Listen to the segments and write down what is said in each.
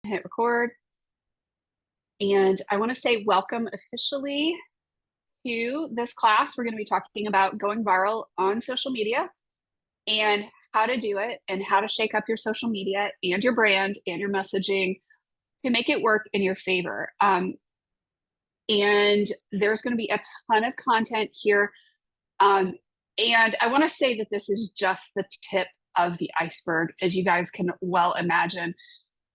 Hit record. And I want to say welcome officially to this class. We're going to be talking about going viral on social media and how to do it and how to shake up your social media and your brand and your messaging to make it work in your favor. And there's going to be a ton of content here. And I want to say that this is just the tip of the iceberg, as you guys can well imagine.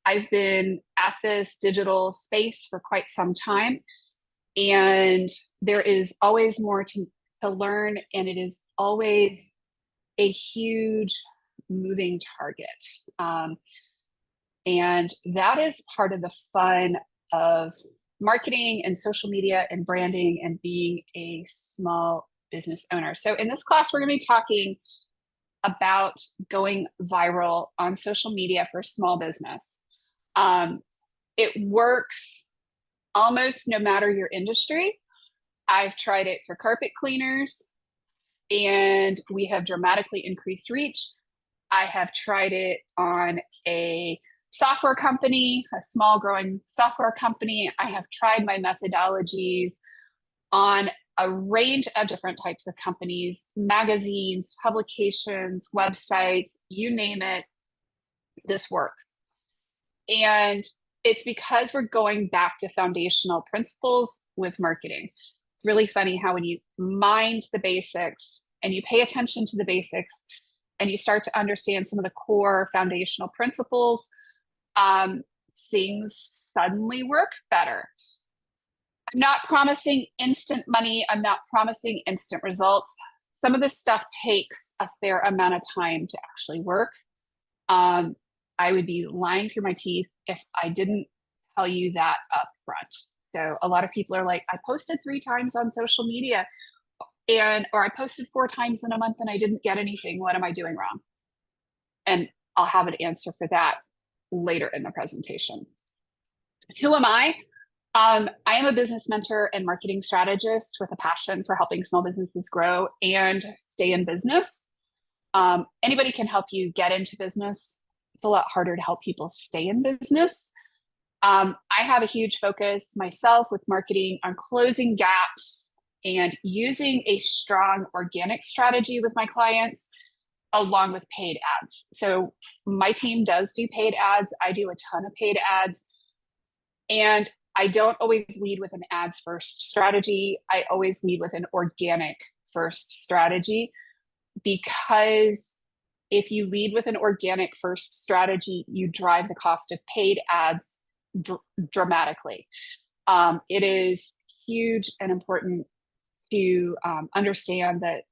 I've been at this digital space for quite some time, and there is always more to learn, and it is always a huge moving target. And that is part of the fun of marketing and social media and branding and being a small business owner. So, in this class, we're going to be talking about going viral on social media for small business. It works almost no matter your industry. I've tried it for carpet cleaners and we have dramatically increased reach. I have tried it on a software company, a small growing software company. I have tried my methodologies on a range of different types of companies, magazines, publications, websites, you name it, this works. And it's because we're going back to foundational principles with marketing. It's really funny how when you mind the basics and you pay attention to the basics and you start to understand some of the core foundational principles, things suddenly work better. I'm not promising instant money. I'm not promising instant results. Some of this stuff takes a fair amount of time to actually work. I would be lying through my teeth if I didn't tell you that up front. So a lot of people are like, I posted 3 times on social media or I posted 4 times in a month and I didn't get anything. What am I doing wrong? And I'll have an answer for that later in the presentation. Who am I? I am a business mentor and marketing strategist with a passion for helping small businesses grow and stay in business. Anybody can help you get into business. It's a lot harder to help people stay in business. I have a huge focus myself with marketing on closing gaps and using a strong organic strategy with my clients along with paid ads. So my team does do paid ads. I do a ton of paid ads. And I don't always lead with an ads first strategy. I always lead with an organic first strategy, because if you lead with an organic first strategy, you drive the cost of paid ads dramatically. It is huge and important to understand that,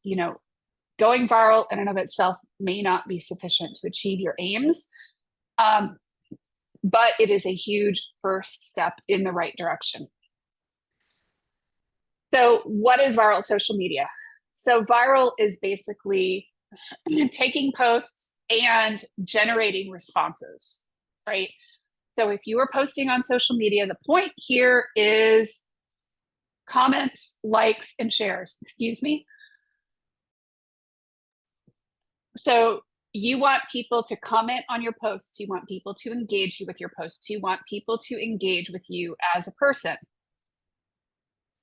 going viral in and of itself may not be sufficient to achieve your aims, but it is a huge first step in the right direction. So what is viral social media? So viral is basically taking posts and generating responses, right? So if you are posting on social media, the point here is comments, likes, and shares. Excuse me. So you want people to comment on your posts. You want people to engage you with your posts. You want people to engage with you as a person.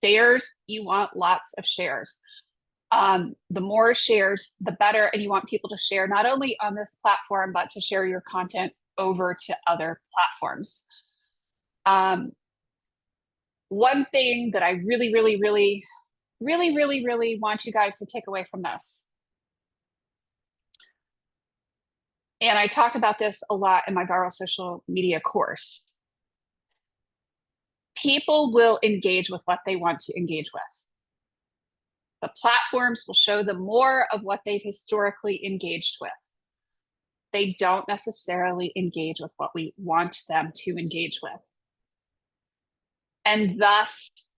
Shares, you want lots of shares. The more shares, the better. And you want people to share not only on this platform, but to share your content over to other platforms. One thing that I really want you guys to take away from this, and I talk about this a lot in my viral social media course, people will engage with what they want to engage with. The platforms will show them more of what they've historically engaged with. They don't necessarily engage with what we want them to engage with. And thus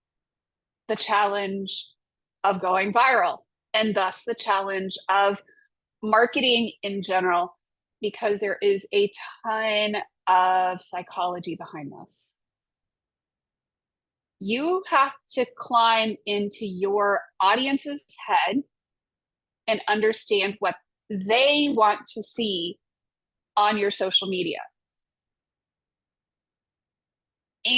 the challenge of going viral, and thus the challenge of marketing in general, because there is a ton of psychology behind this. You have to climb into your audience's head and understand what they want to see on your social media.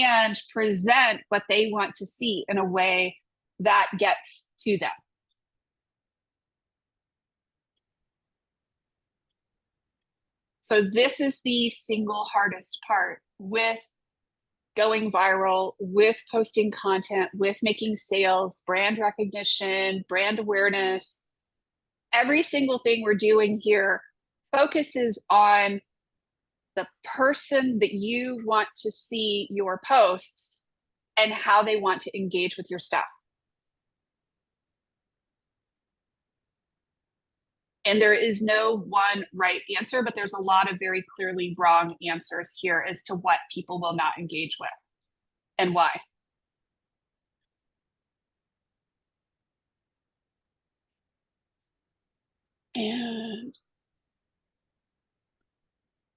and present what they want to see in a way that gets to them. So this is the single hardest part with going viral, with posting content, with making sales, brand recognition, brand awareness. Every single thing we're doing here focuses on the person that you want to see your posts and how they want to engage with your stuff. And there is no one right answer, but there's a lot of very clearly wrong answers here as to what people will not engage with and why. And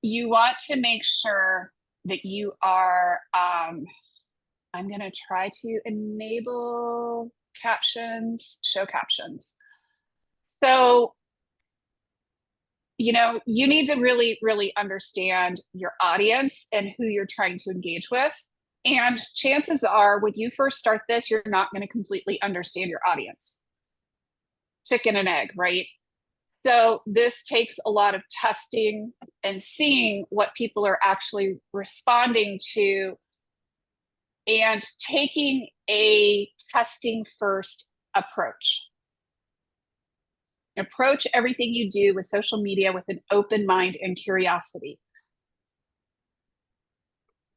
you want to make sure that you are, I'm going to try to enable captions, show captions. So, you know, you need to really, really understand your audience and who you're trying to engage with. And chances are, when you first start this, you're not going to completely understand your audience. Chicken and egg, right? So this takes a lot of testing and seeing what people are actually responding to and taking a testing first approach. Approach everything you do with social media with an open mind and curiosity.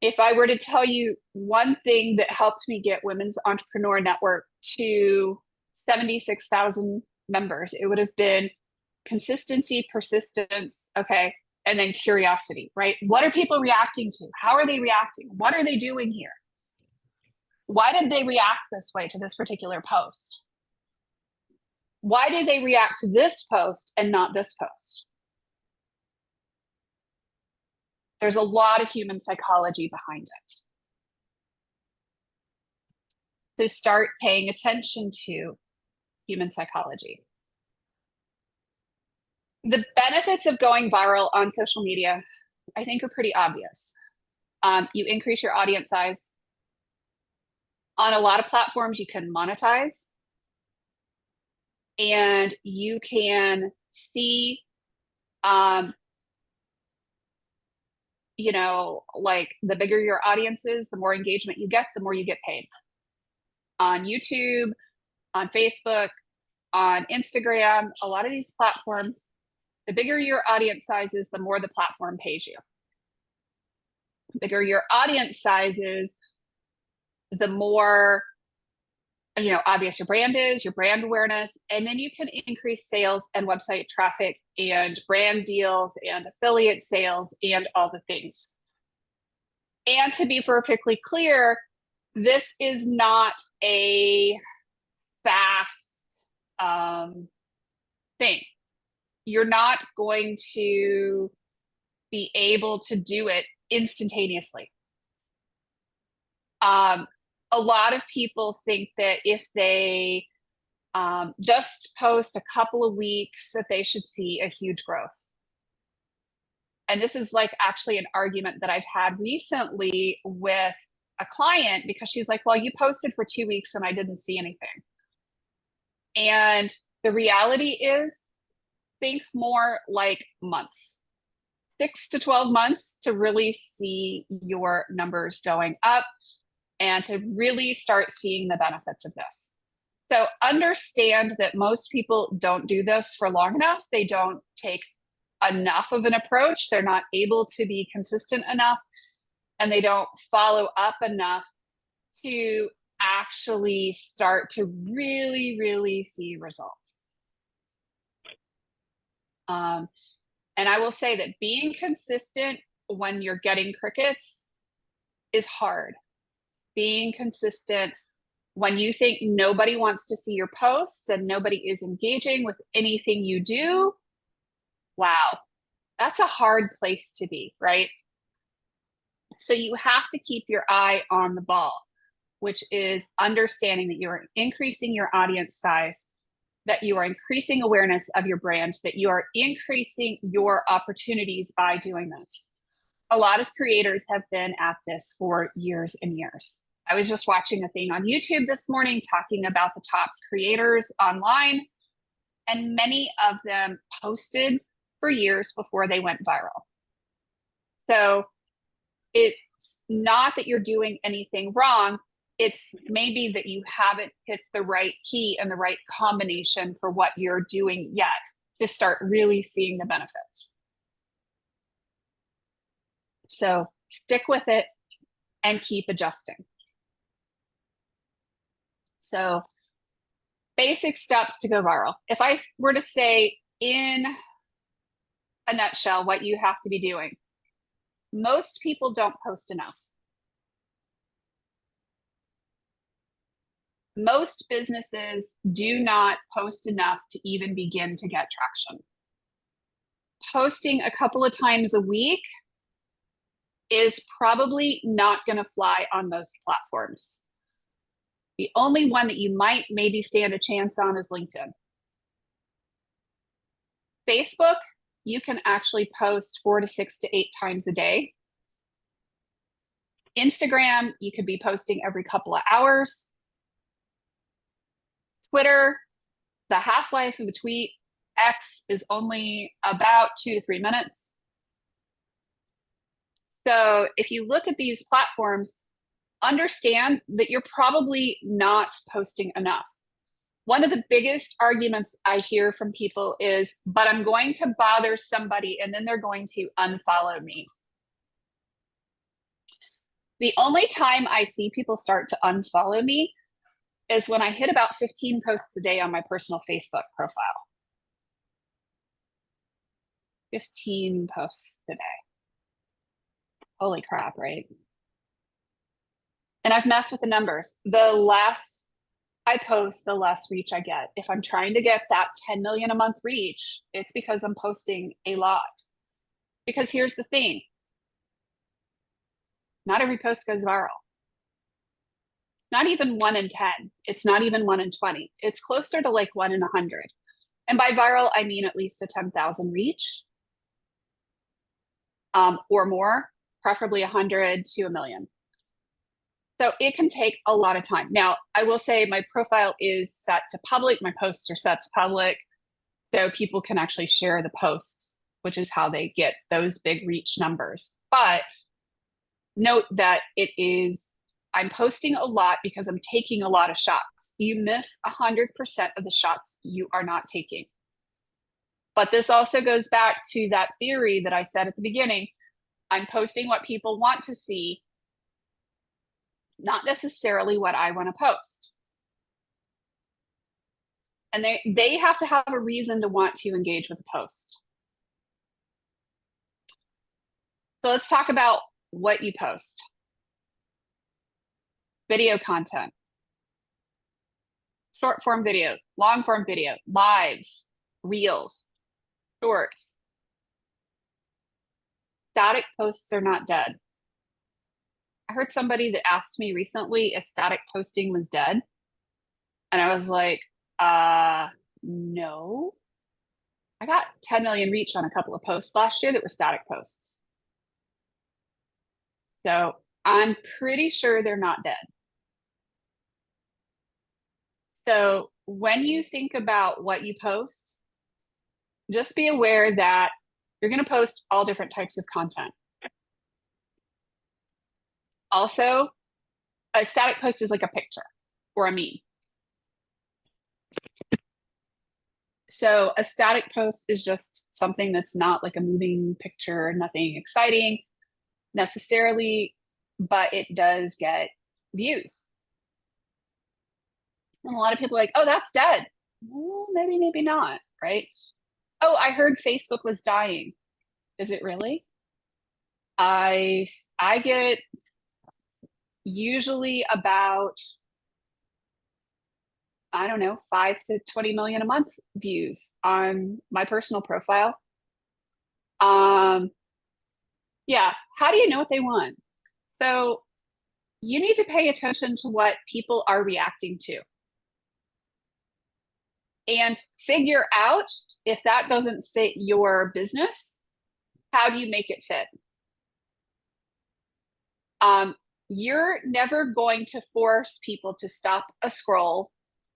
If I were to tell you one thing that helped me get Women's Entrepreneur Network to 76,000 members, it would have been consistency, persistence, okay, and then curiosity, right? What are people reacting to? How are they reacting? What are they doing here? Why did they react this way to this particular post? Why did they react to this post and not this post? There's a lot of human psychology behind it. So start paying attention to human psychology. The benefits of going viral on social media, I think, are pretty obvious. You increase your audience size. On a lot of platforms, you can monetize. And you can see, you know, like the bigger your audience is, the more engagement you get, the more you get paid. On YouTube, on Facebook, on Instagram, a lot of these platforms, the bigger your audience size is, the more the platform pays you. The bigger your audience size is, the more, you know, obvious your brand is, your brand awareness, and then you can increase sales and website traffic and brand deals and affiliate sales and all the things. And to be perfectly clear, this is not a fast thing. You're not going to be able to do it instantaneously. A lot of people think that if they just post a couple of weeks, that they should see a huge growth. And this is like actually an argument that I've had recently with a client, because she's like, well, you posted for 2 weeks and I didn't see anything. And the reality is, think more like months, 6 to 12 months to really see your numbers going up and to really start seeing the benefits of this. So understand that most people don't do this for long enough. They don't take enough of an approach. They're not able to be consistent enough, and they don't follow up enough to actually start to really, really see results. And I will say that being consistent when you're getting crickets is hard. Being consistent when you think nobody wants to see your posts and nobody is engaging with anything you do, wow, that's a hard place to be, right? So you have to keep your eye on the ball, which is understanding that you're increasing your audience size, that you are increasing awareness of your brand, that you are increasing your opportunities by doing this. A lot of creators have been at this for years and years. I was just watching a thing on YouTube this morning talking about the top creators online, and many of them posted for years before they went viral. So it's not that you're doing anything wrong. It's maybe that you haven't hit the right key and the right combination for what you're doing yet to start really seeing the benefits. So stick with it and keep adjusting. So basic steps to go viral. If I were to say in a nutshell what you have to be doing, most people don't post enough. Most businesses do not post enough to even begin to get traction. Posting a couple of times a week is probably not going to fly on most platforms. The only one that you might maybe stand a chance on is LinkedIn. Facebook, you can actually post 4 to 6 to 8 times a day. Instagram, you could be posting every couple of hours. Twitter, the half-life of a tweet, X, is only about 2 to 3 minutes. So if you look at these platforms, understand that you're probably not posting enough. One of the biggest arguments I hear from people is, but I'm going to bother somebody and then they're going to unfollow me. The only time I see people start to unfollow me is when I hit about 15 posts a day on my personal Facebook profile. 15 posts a day. Holy crap, right? And I've messed with the numbers. The less I post, the less reach I get. If I'm trying to get that 10 million a month reach, it's because I'm posting a lot. Because here's the thing. Not every post goes viral. Not even 1 in 10. It's not even 1 in 20. It's closer to like 1 in 100. And by viral, I mean at least a 10,000 reach or more, preferably 100 to a million. So it can take a lot of time. Now, I will say my profile is set to public. My posts are set to public. So people can actually share the posts, which is how they get those big reach numbers. But note that I'm posting a lot because I'm taking a lot of shots. You miss 100% of the shots you are not taking. But this also goes back to that theory that I said at the beginning. I'm posting what people want to see, not necessarily what I want to post. And they have to have a reason to want to engage with the post. So let's talk about what you post. Video content, short form video, long form video, lives, reels, shorts. Static posts are not dead. I heard somebody that asked me recently if static posting was dead. And I was like, no. I got 10 million reach on a couple of posts last year that were static posts. So I'm pretty sure they're not dead. So when you think about what you post, just be aware that you're going to post all different types of content. Also, a static post is like a picture or a meme. So a static post is just something that's not like a moving picture, nothing exciting necessarily, but it does get views. And a lot of people are like, oh, that's dead. Well, maybe, maybe not, right? Oh, I heard Facebook was dying. Is it really? I get usually about, I don't know, 5 to 20 million a month views on my personal profile. Yeah, how do you know what they want? So you need to pay attention to what people are reacting to and figure out if that doesn't fit your business, how do you make it fit? You're never going to force people to stop a scroll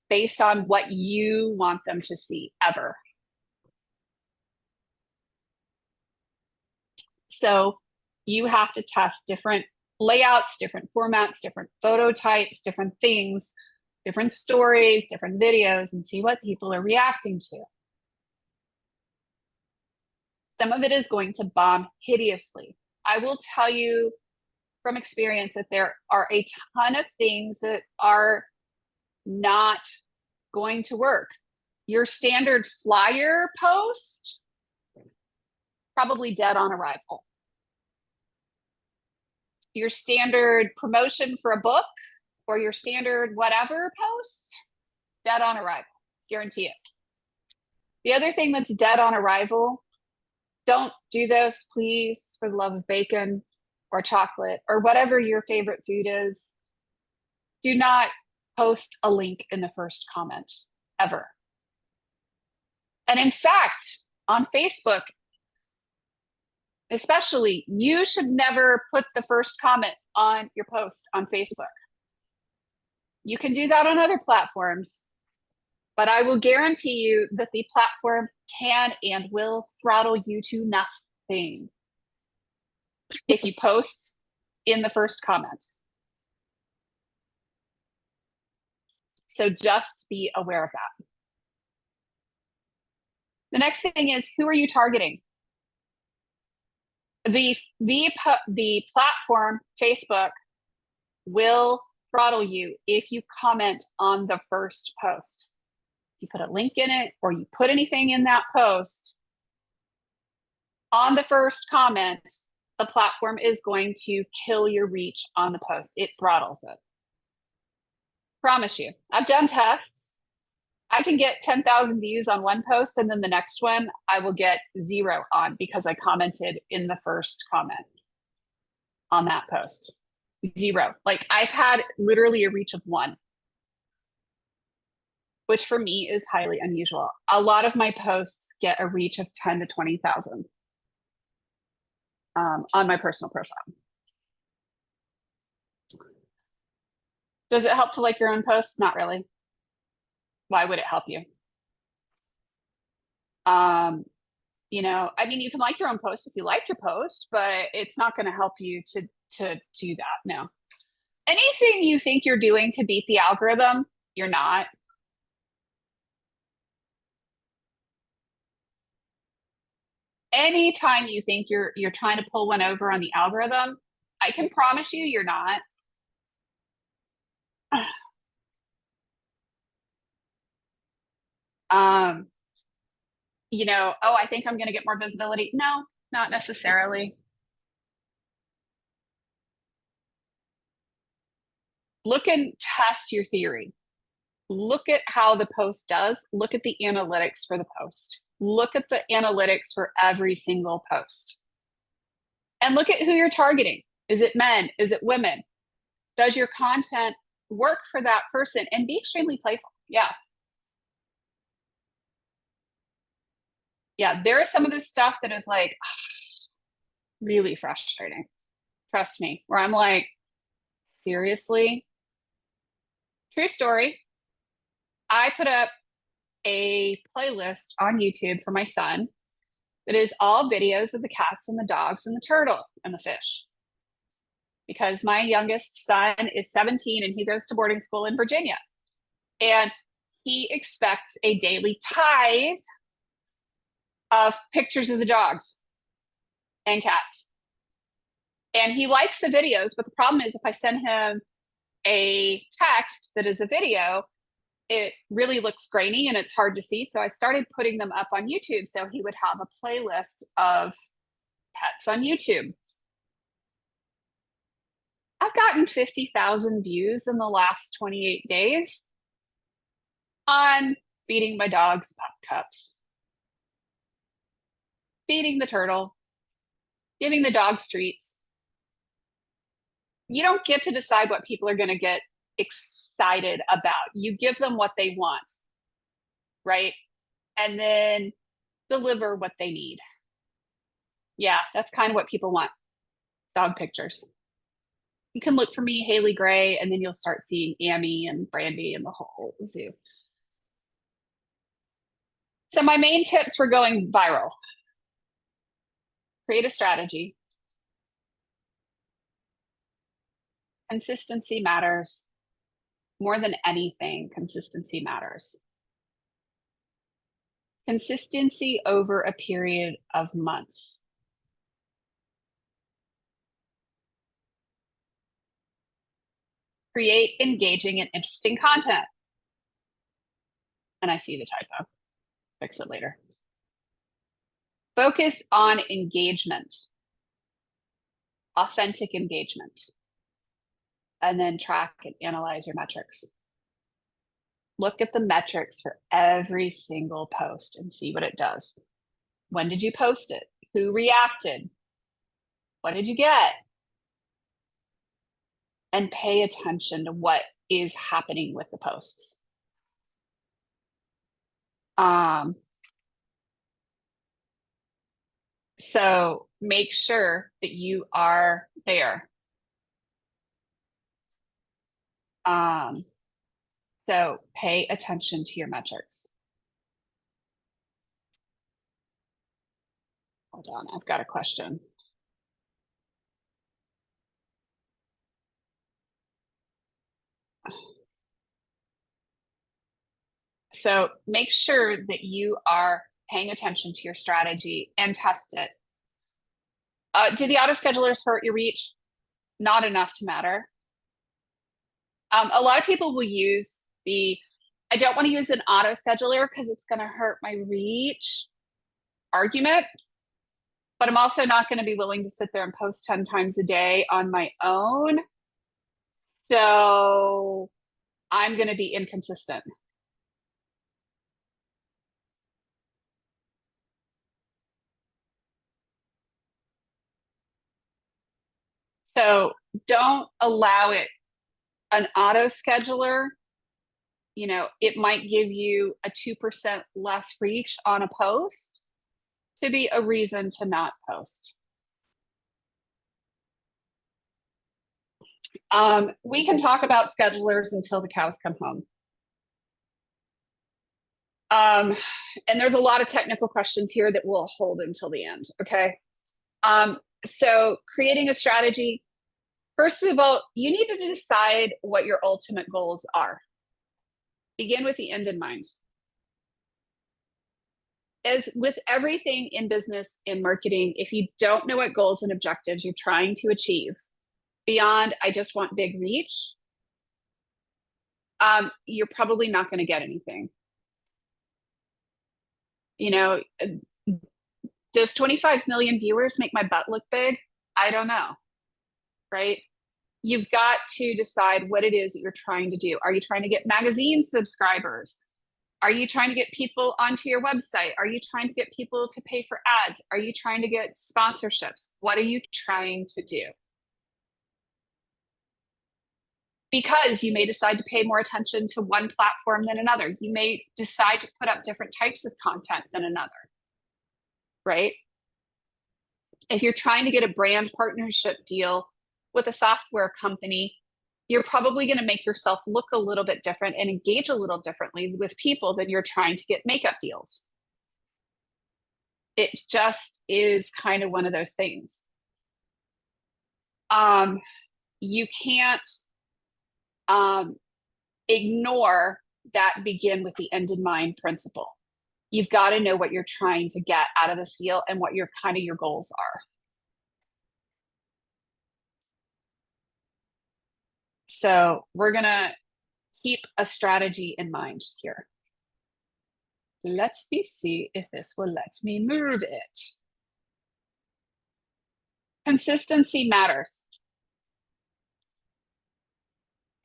based on what you want them to see, ever. So you have to test different layouts, different formats, different photo types, different things, different stories, different videos, and see what people are reacting to. Some of it is going to bomb hideously. I will tell you from experience that there are a ton of things that are not going to work. Your standard flyer post, probably dead on arrival. Your standard promotion for a book or your standard whatever post, dead on arrival. Guarantee it. The other thing that's dead on arrival, don't do this, please, for the love of bacon or chocolate or whatever your favorite food is. Do not post a link in the first comment, ever. And in fact, on Facebook, especially, you should never put the first comment on your post on Facebook. You can do that on other platforms, but I will guarantee you that the platform can and will throttle you to nothing if you post in the first comment. So just be aware of that. The next thing is, who are you targeting? The platform, Facebook, will throttle you if you comment on the first post. If you put a link in it or you put anything in that post, on the first comment, the platform is going to kill your reach on the post. It throttles it. Promise you. I've done tests. I can get 10,000 views on one post, and then the next one I will get 0 on because I commented in the first comment on that post. 0. Like, I've had literally a reach of 1, which for me is highly unusual. A lot of my posts get a reach of 10 to 20,000 on my personal profile. Does it help to like your own posts? Not really. Why would it help you? You know, I mean, you can like your own post if you like your post, but it's not going to help you to do that. No. Anything you think you're doing to beat the algorithm, you're not. Anytime you think you're trying to pull one over on the algorithm, I can promise you you're not. You know, oh, I think I'm going to get more visibility. No, not necessarily. Look and test your theory. Look at how the post does. Look at the analytics for the post. Look at the analytics for every single post. And look at who you're targeting. Is it men? Is it women? Does your content work for that person? And be extremely playful. Yeah. Yeah, there is some of this stuff that is like really frustrating. Trust me, where I'm like, seriously? True story. I put up a playlist on YouTube for my son that is all videos of the cats and the dogs and the turtle and the fish. Because my youngest son is 17 and he goes to boarding school in Virginia. And he expects a daily tithe of pictures of the dogs and cats. And he likes the videos, but the problem is if I send him a text that is a video, it really looks grainy and it's hard to see. So I started putting them up on YouTube so he would have a playlist of pets on YouTube. I've gotten 50,000 views in the last 28 days on feeding my dogs pup cups, feeding the turtle, giving the dogs treats. You don't get to decide what people are going to get excited about. You give them what they want, right? And then deliver what they need. Yeah, that's kind of what people want. Dog pictures. You can look for me, Haley Gray, and then you'll start seeing Amy and Brandy and the whole zoo. So my main tips for going viral: create a strategy. Consistency matters. More than anything, consistency matters. Consistency over a period of months. Create engaging and interesting content. And I see the typo. Fix it later. Focus on engagement, authentic engagement, and then track and analyze your metrics. Look at the metrics for every single post and see what it does. When did you post it? Who reacted? What did you get? And pay attention to what is happening with the posts. So make sure that you are there. So pay attention to your metrics. Hold on, I've got a question. So make sure that you are paying attention to your strategy and test it. Do the auto schedulers hurt your reach? Not enough to matter. A lot of people will use I don't want to use an auto scheduler because it's going to hurt my reach argument, but I'm also not going to be willing to sit there and post 10 times a day on my own. So I'm going to be inconsistent. So don't allow it. An auto scheduler, it might give you a 2% less reach on a post to be a reason to not post. We can talk about schedulers until the cows come home. And there's a lot of technical questions here that we'll hold until the end, okay? So creating a strategy, first of all, you need to decide what your ultimate goals are. Begin with the end in mind. As with everything in business and marketing, if you don't know what goals and objectives you're trying to achieve beyond, I just want big reach, you're probably not going to get anything. Does 25 million viewers make my butt look big? I don't know, right? You've got to decide what it is that you're trying to do. Are you trying to get magazine subscribers? Are you trying to get people onto your website? Are you trying to get people to pay for ads? Are you trying to get sponsorships? What are you trying to do? Because you may decide to pay more attention to one platform than another. You may decide to put up different types of content than another, right? If you're trying to get a brand partnership deal with a software company, you're probably going to make yourself look a little bit different and engage a little differently with people than you're trying to get makeup deals. It just is kind of one of those things. You can't ignore that begin with the end in mind principle. You've got to know what you're trying to get out of this deal and what your goals are. So we're going to keep a strategy in mind here. Let me see if this will let me move it. Consistency matters.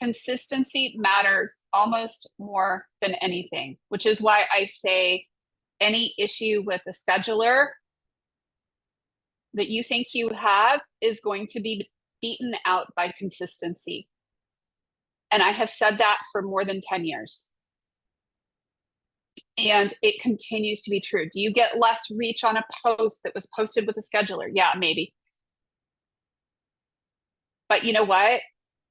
Consistency matters almost more than anything, which is why I say any issue with a scheduler that you think you have is going to be beaten out by consistency. And I have said that for more than 10 years. And it continues to be true. Do you get less reach on a post that was posted with a scheduler? Yeah, maybe. But you know what?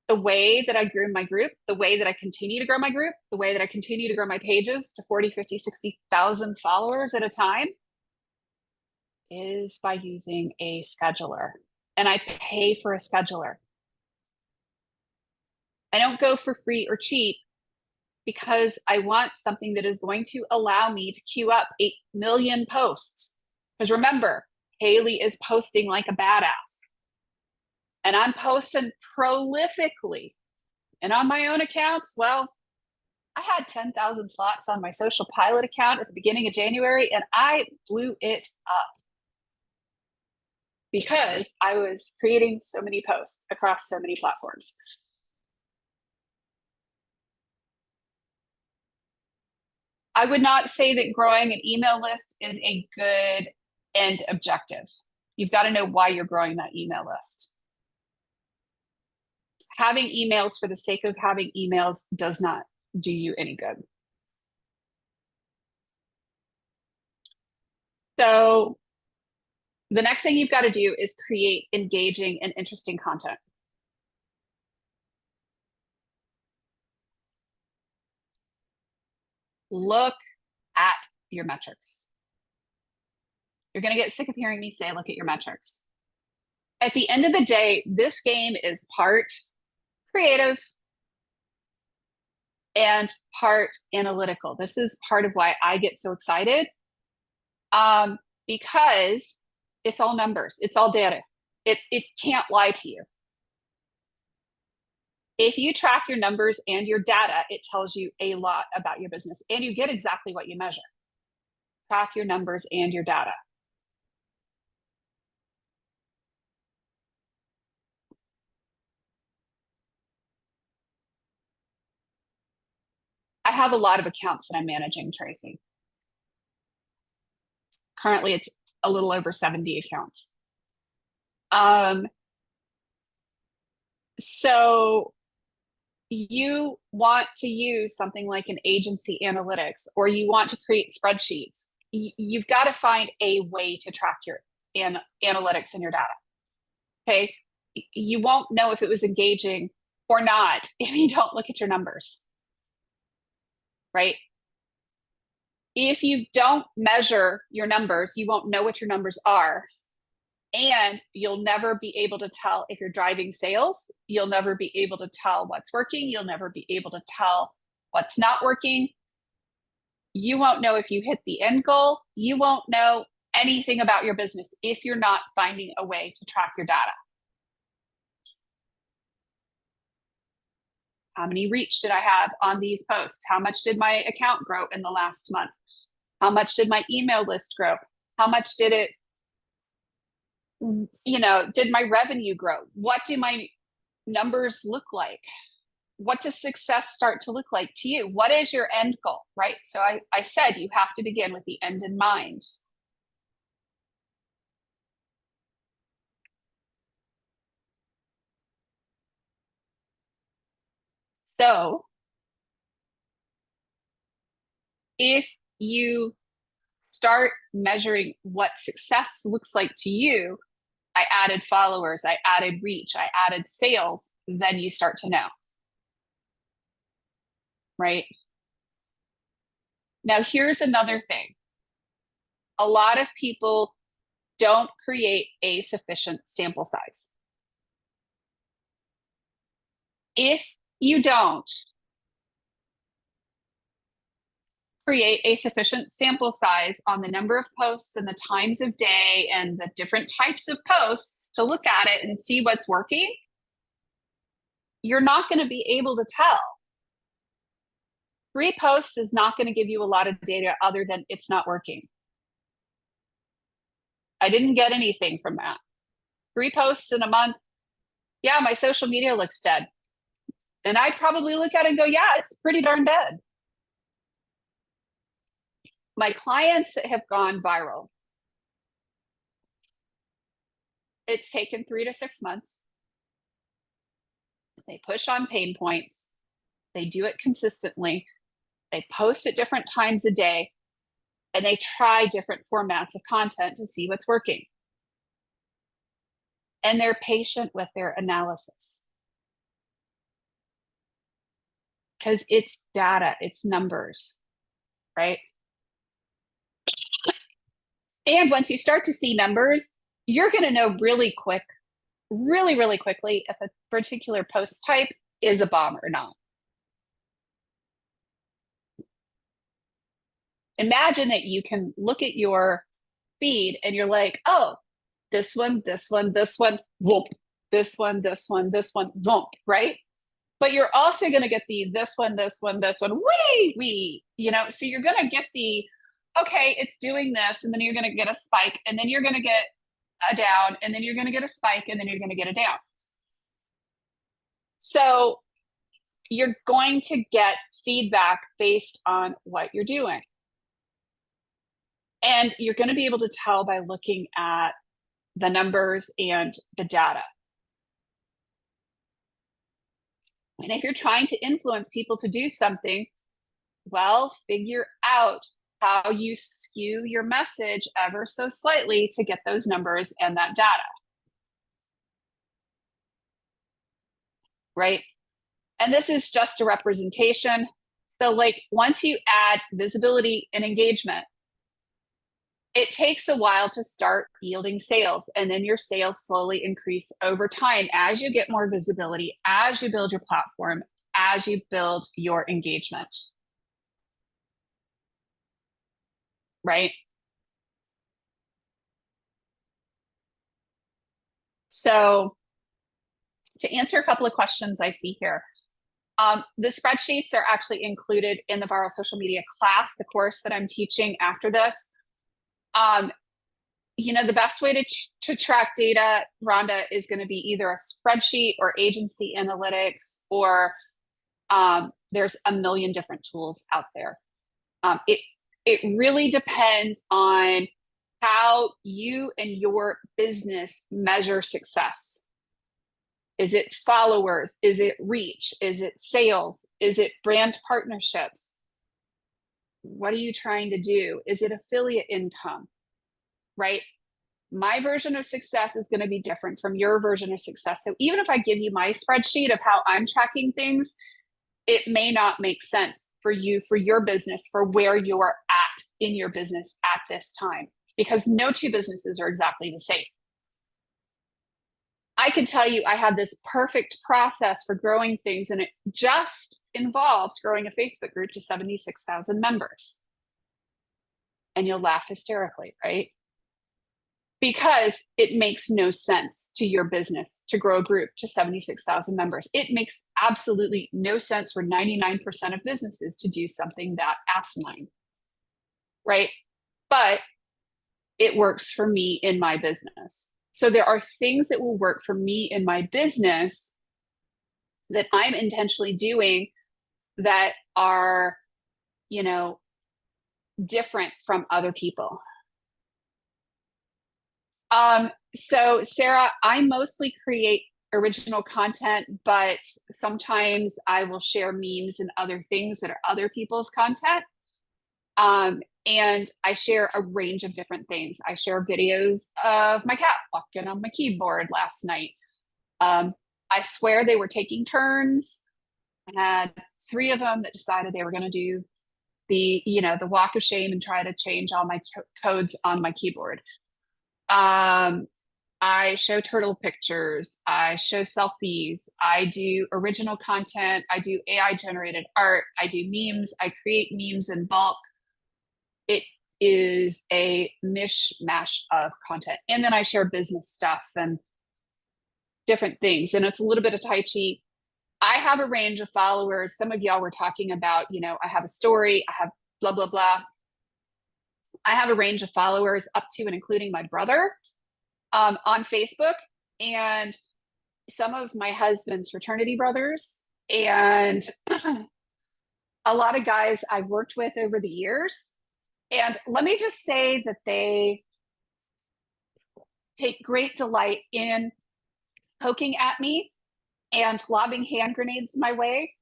The way that I grew my group, the way that I continue to grow my group, the way that I continue to grow my pages to 40, 50, 60,000 followers at a time is by using a scheduler. And I pay for a scheduler. I don't go for free or cheap because I want something that is going to allow me to queue up 8 million posts. Because remember, Haley is posting like a badass. And I'm posting prolifically. And on my own accounts, well, I had 10,000 slots on my social pilot account at the beginning of January, and I blew it up because I was creating so many posts across so many platforms. I would not say that growing an email list is a good end objective. You've got to know why you're growing that email list. Having emails for the sake of having emails does not do you any good. So the next thing you've got to do is create engaging and interesting content. Look at your metrics. You're going to get sick of hearing me say, look at your metrics. At the end of the day, this game is part creative and part analytical. This is part of why I get so excited, because it's all numbers. It's all data. It can't lie to you. If you track your numbers and your data, it tells you a lot about your business, and you get exactly what you measure. Track your numbers and your data. I have a lot of accounts that I'm managing, Tracy. Currently, it's a little over 70 accounts. So you want to use something like an agency analytics, or you want to create spreadsheets. You've got to find a way to track your analytics and your data. Okay. You won't know if it was engaging or not if you don't look at your numbers, right? If you don't measure your numbers, you won't know what your numbers are. And you'll never be able to tell if you're driving sales. You'll never be able to tell what's working. You'll never be able to tell what's not working. You won't know if you hit the end goal. You won't know anything about your business if you're not finding a way to track your data. How many reach did I have on these posts? How much did my account grow in the last month? How much did my email list grow? How much did it, did my revenue grow? What do my numbers look like? What does success start to look like to you? What is your end goal, right? So I said you have to begin with the end in mind. So if you start measuring what success looks like to you, I added followers, I added reach, I added sales, then you start to know, right? Now, here's another thing. A lot of people don't create a sufficient sample size. If you don't create a sufficient sample size on the number of posts and the times of day and the different types of posts to look at it and see what's working, you're not going to be able to tell. Repost is not going to give you a lot of data other than it's not working. I didn't get anything from that. 3 posts in a month, yeah, my social media looks dead. And I'd probably look at it and go, yeah, it's pretty darn dead. My clients that have gone viral, it's taken 3 to 6 months. They push on pain points. They do it consistently. They post at different times a day, and they try different formats of content to see what's working. and they're patient with their analysis. Because it's data, it's numbers, right? And once you start to see numbers, you're going to know really quick, really, really quickly if a particular post type is a bomb or not. Imagine that you can look at your feed and you're like, oh, this one, this one, this one, whoop, this one, this one, this one, whoop, right? But you're also going to get the this one, this one, this one, wee, so you're going to get the, okay, it's doing this, and then you're going to get a spike, and then you're going to get a down, and then you're going to get a spike, and then you're going to get a down. So you're going to get feedback based on what you're doing. And you're going to be able to tell by looking at the numbers and the data. And if you're trying to influence people to do something, well, figure out how you skew your message ever so slightly to get those numbers and that data. Right? And this is just a representation. So like once you add visibility and engagement, it takes a while to start yielding sales, and then your sales slowly increase over time as you get more visibility, as you build your platform, as you build your engagement. Right? So to answer a couple of questions I see here, the spreadsheets are actually included in the viral social media class, the course that I'm teaching after this. The best way to track data, Rhonda, is going to be either a spreadsheet or agency analytics, or there's a million different tools out there. It really depends on how you and your business measure success. Is it followers? Is it reach? Is it sales? Is it brand partnerships? What are you trying to do? Is it affiliate income? Right? My version of success is going to be different from your version of success. So even if I give you my spreadsheet of how I'm tracking things, it may not make sense for you, for your business, for where you're at in your business at this time, because no two businesses are exactly the same. I can tell you I have this perfect process for growing things, and it just involves growing a Facebook group to 76,000 members. And you'll laugh hysterically, right? Because it makes no sense to your business to grow a group to 76,000 members. It makes absolutely no sense for 99% of businesses to do something that asinine, right? But it works for me in my business. So there are things that will work for me in my business that I'm intentionally doing that are, different from other people. So Sarah, I mostly create original content, but sometimes I will share memes and other things that are other people's content. And I share a range of different things. I share videos of my cat walking on my keyboard last night. I swear they were taking turns. I had 3 of them that decided they were going to do the walk of shame and try to change all my codes on my keyboard. I show turtle pictures. I show selfies. I do original content. I do AI generated art. I do memes. I create memes in bulk. It is a mishmash of content. And then I share business stuff and different things. And it's a little bit of Tai Chi. I have a range of followers. Some of y'all were talking about, I have a story. I have blah, blah, blah. I have a range of followers up to and including my brother on Facebook, and some of my husband's fraternity brothers, and a lot of guys I've worked with over the years. And let me just say that they take great delight in poking at me and lobbing hand grenades my way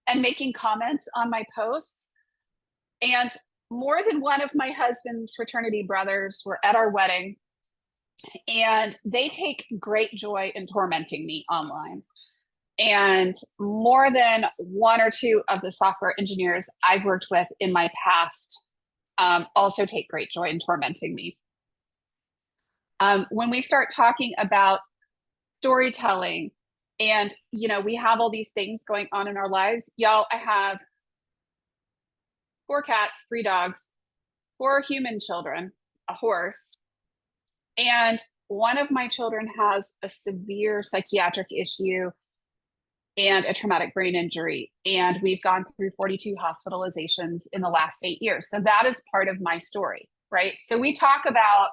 and making comments on my posts. And more than one of my husband's fraternity brothers were at our wedding And they take great joy in tormenting me online. And more than one or two of the software engineers I've worked with in my past also take great joy in tormenting me. When we start talking about storytelling, and we have all these things going on in our lives, y'all. I have 4 cats, 3 dogs, 4 human children, a horse, and one of my children has a severe psychiatric issue and a traumatic brain injury. And we've gone through 42 hospitalizations in the last 8 years. So that is part of my story, right? So we talk about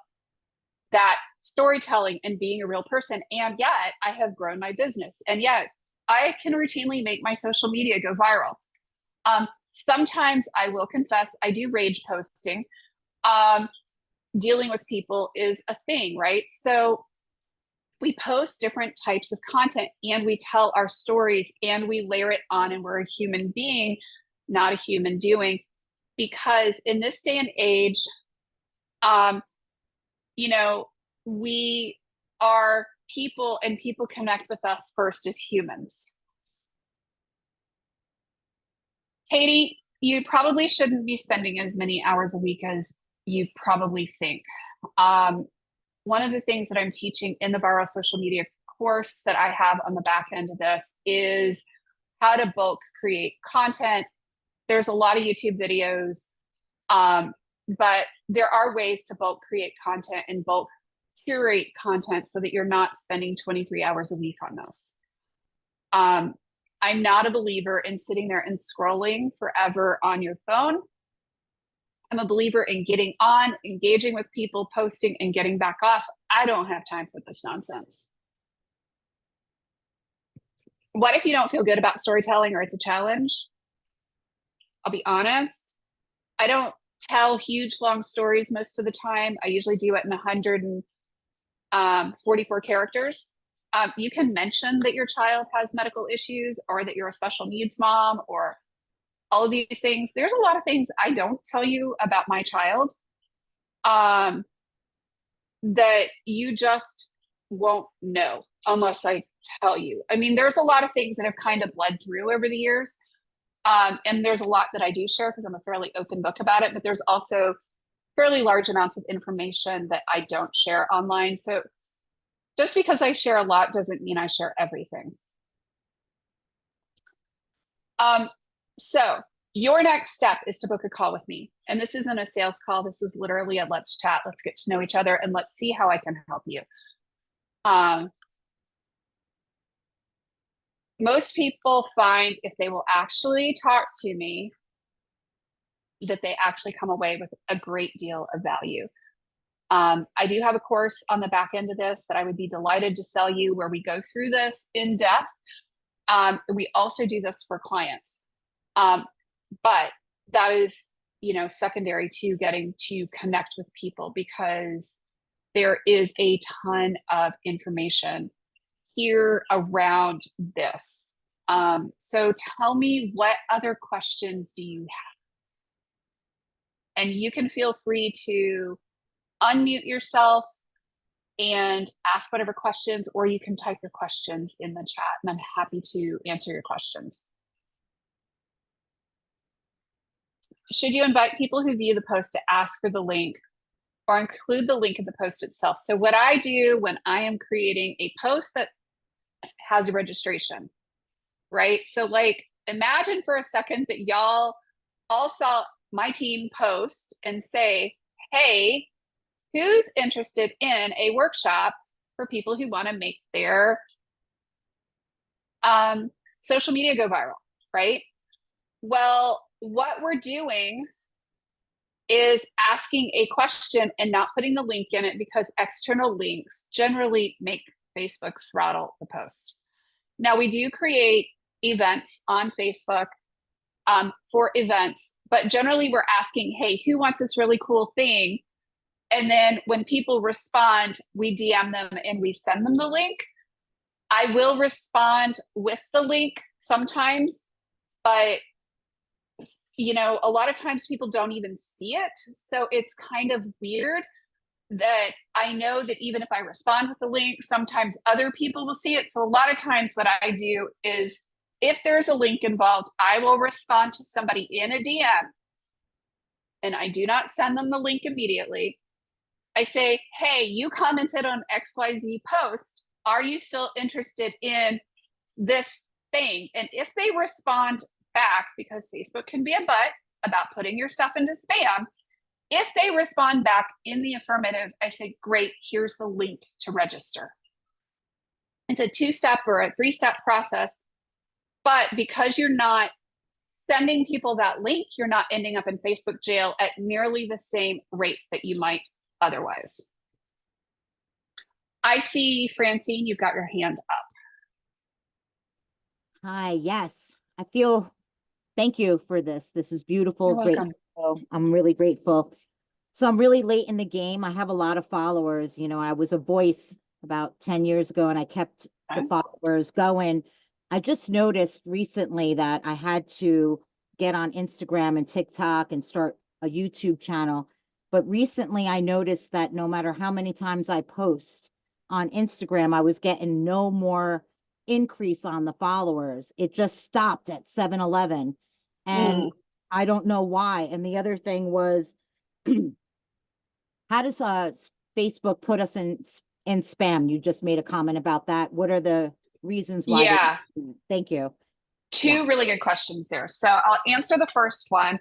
that storytelling and being a real person. And yet I have grown my business. And yet I can routinely make my social media go viral. Sometimes I will confess, I do rage posting. Dealing with people is a thing, right? So we post different types of content and we tell our stories and we layer it on, and we're a human being, not a human doing. Because in this day and age, we are people, and people connect with us first as humans. Katie, you probably shouldn't be spending as many hours a week as you probably think. One of the things that I'm teaching in the viral social media course that I have on the back end of this is how to bulk create content. There's a lot of YouTube videos, but there are ways to bulk create content and bulk curate content so that you're not spending 23 hours a week on this. I'm not a believer in sitting there and scrolling forever on your phone. I'm a believer in getting on, engaging with people, posting, and getting back off. I don't have time for this nonsense. What if you don't feel good about storytelling or it's a challenge? I'll be honest. I don't tell huge, long stories most of the time. I usually do it in 144 characters. You can mention that your child has medical issues, or that you're a special needs mom, or all of these things. There's a lot of things I don't tell you about my child that you just won't know unless I tell you. I mean, there's a lot of things that have kind of bled through over the years. And there's a lot that I do share because I'm a fairly open book about it, but there's also fairly large amounts of information that I don't share online. So just because I share a lot doesn't mean I share everything. So your next step is to book a call with me. And this isn't a sales call. This is literally a let's chat. Let's get to know each other and let's see how I can help you. Most people find if they will actually talk to me, that they actually come away with a great deal of value. I do have a course on the back end of this that I would be delighted to sell you, where we go through this in depth. We also do this for clients. But that is, secondary to getting to connect with people, because there is a ton of information here around this. So tell me, what other questions do you have? And you can feel free to unmute yourself and ask whatever questions, or you can type your questions in the chat, and I'm happy to answer your questions. Should you invite people who view the post to ask for the link, or include the link in the post itself? So what I do when I am creating a post that has a registration, right? So imagine for a second that y'all all saw my team post and say, hey, who's interested in a workshop for people who want to make their social media go viral, right? Well, what we're doing is asking a question and not putting the link in it, because external links generally make Facebook throttle the post. Now, we do create events on Facebook for events, but generally we're asking, hey, who wants this really cool thing? And then when people respond, we DM them and we send them the link. I will respond with the link sometimes, but a lot of times people don't even see it. So it's kind of weird. that I know that even if I respond with the link, sometimes other people will see it. So a lot of times what I do is if there's a link involved, I will respond to somebody in a DM and I do not send them the link immediately. I say, hey, you commented on XYZ post. Are you still interested in this thing? And if they respond back, because Facebook can be a butt about putting your stuff into spam, if they respond back in the affirmative, I say, great, here's the link to register. It's a 2-step or a 3-step process. But because you're not sending people that link, you're not ending up in Facebook jail at nearly the same rate that you might otherwise. I see, Francine, you've got your hand up. Hi, yes. Thank you for this. This is beautiful. You're Great. welcome. So I'm really grateful. So I'm really late in the game. I have a lot of followers. You know, I was a voice about 10 years ago and I kept the followers going. I just noticed recently that I had to get on Instagram and TikTok and start a YouTube channel. But recently I noticed that no matter how many times I post on Instagram, I was getting no more increase on the followers. It just stopped at 7-Eleven. And I don't know why. And the other thing was, how does Facebook put us in spam? You just made a comment about that. What are the reasons why? Yeah. Thank you. Two really good questions there. So I'll answer the first one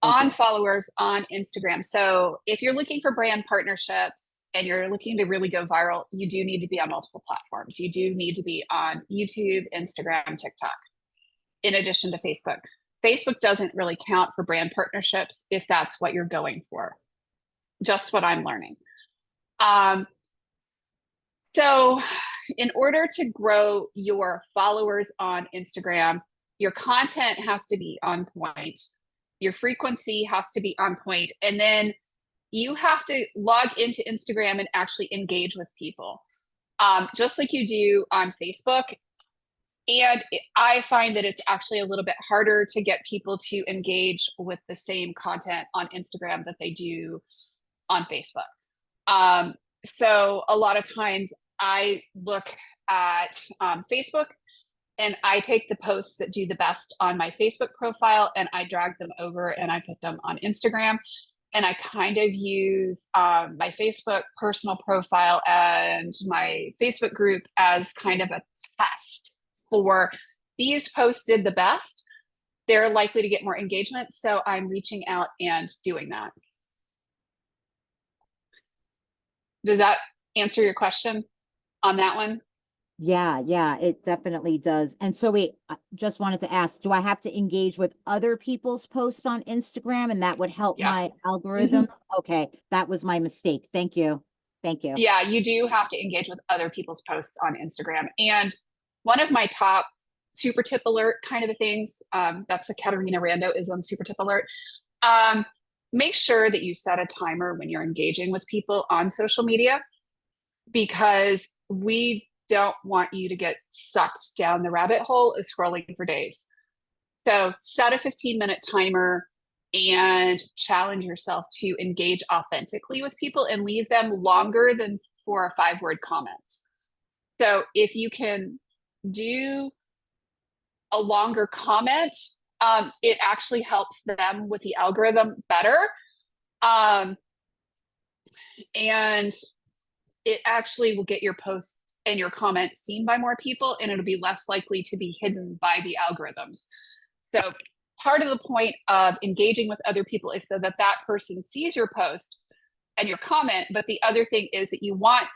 on followers on Instagram. So if you're looking for brand partnerships and you're looking to really go viral, you do need to be on multiple platforms. You do need to be on YouTube, Instagram, TikTok, in addition to Facebook. Facebook doesn't really count for brand partnerships if that's what you're going for. Just what I'm learning. So in order to grow your followers on Instagram, your content has to be on point. Your frequency has to be on point. And then you have to log into Instagram and actually engage with people, just like you do on Facebook. And I find that it's actually a little bit harder to get people to engage with the same content on Instagram that they do on Facebook. So a lot of times I look at Facebook and I take the posts that do the best on my Facebook profile and I drag them over and I put them on Instagram. And I kind of use my Facebook personal profile and my Facebook group as kind of a test for these posts did the best. They're likely to get more engagement. So I'm reaching out and doing that. Does that answer your question on that one? Yeah, it definitely does. And so wait, I just wanted to ask, do I have to engage with other people's posts on Instagram and that would help my algorithms? Okay, that was my mistake. Thank you. Thank you. Yeah, you do have to engage with other people's posts on Instagram. And one of my top super tip alert kind of things, that's a Katerina Randoism super tip alert. Make sure that you set a timer when you're engaging with people on social media because we don't want you to get sucked down the rabbit hole of scrolling for days. So set a 15-minute timer and challenge yourself to engage authentically with people and leave them longer than 4 or 5 word comments. So if you can do a longer comment, it actually helps them with the algorithm better. And it actually will get your post and your comments seen by more people, and it'll be less likely to be hidden by the algorithms. So part of the point of engaging with other people is so that that person sees your post and your comment. But the other thing is that you want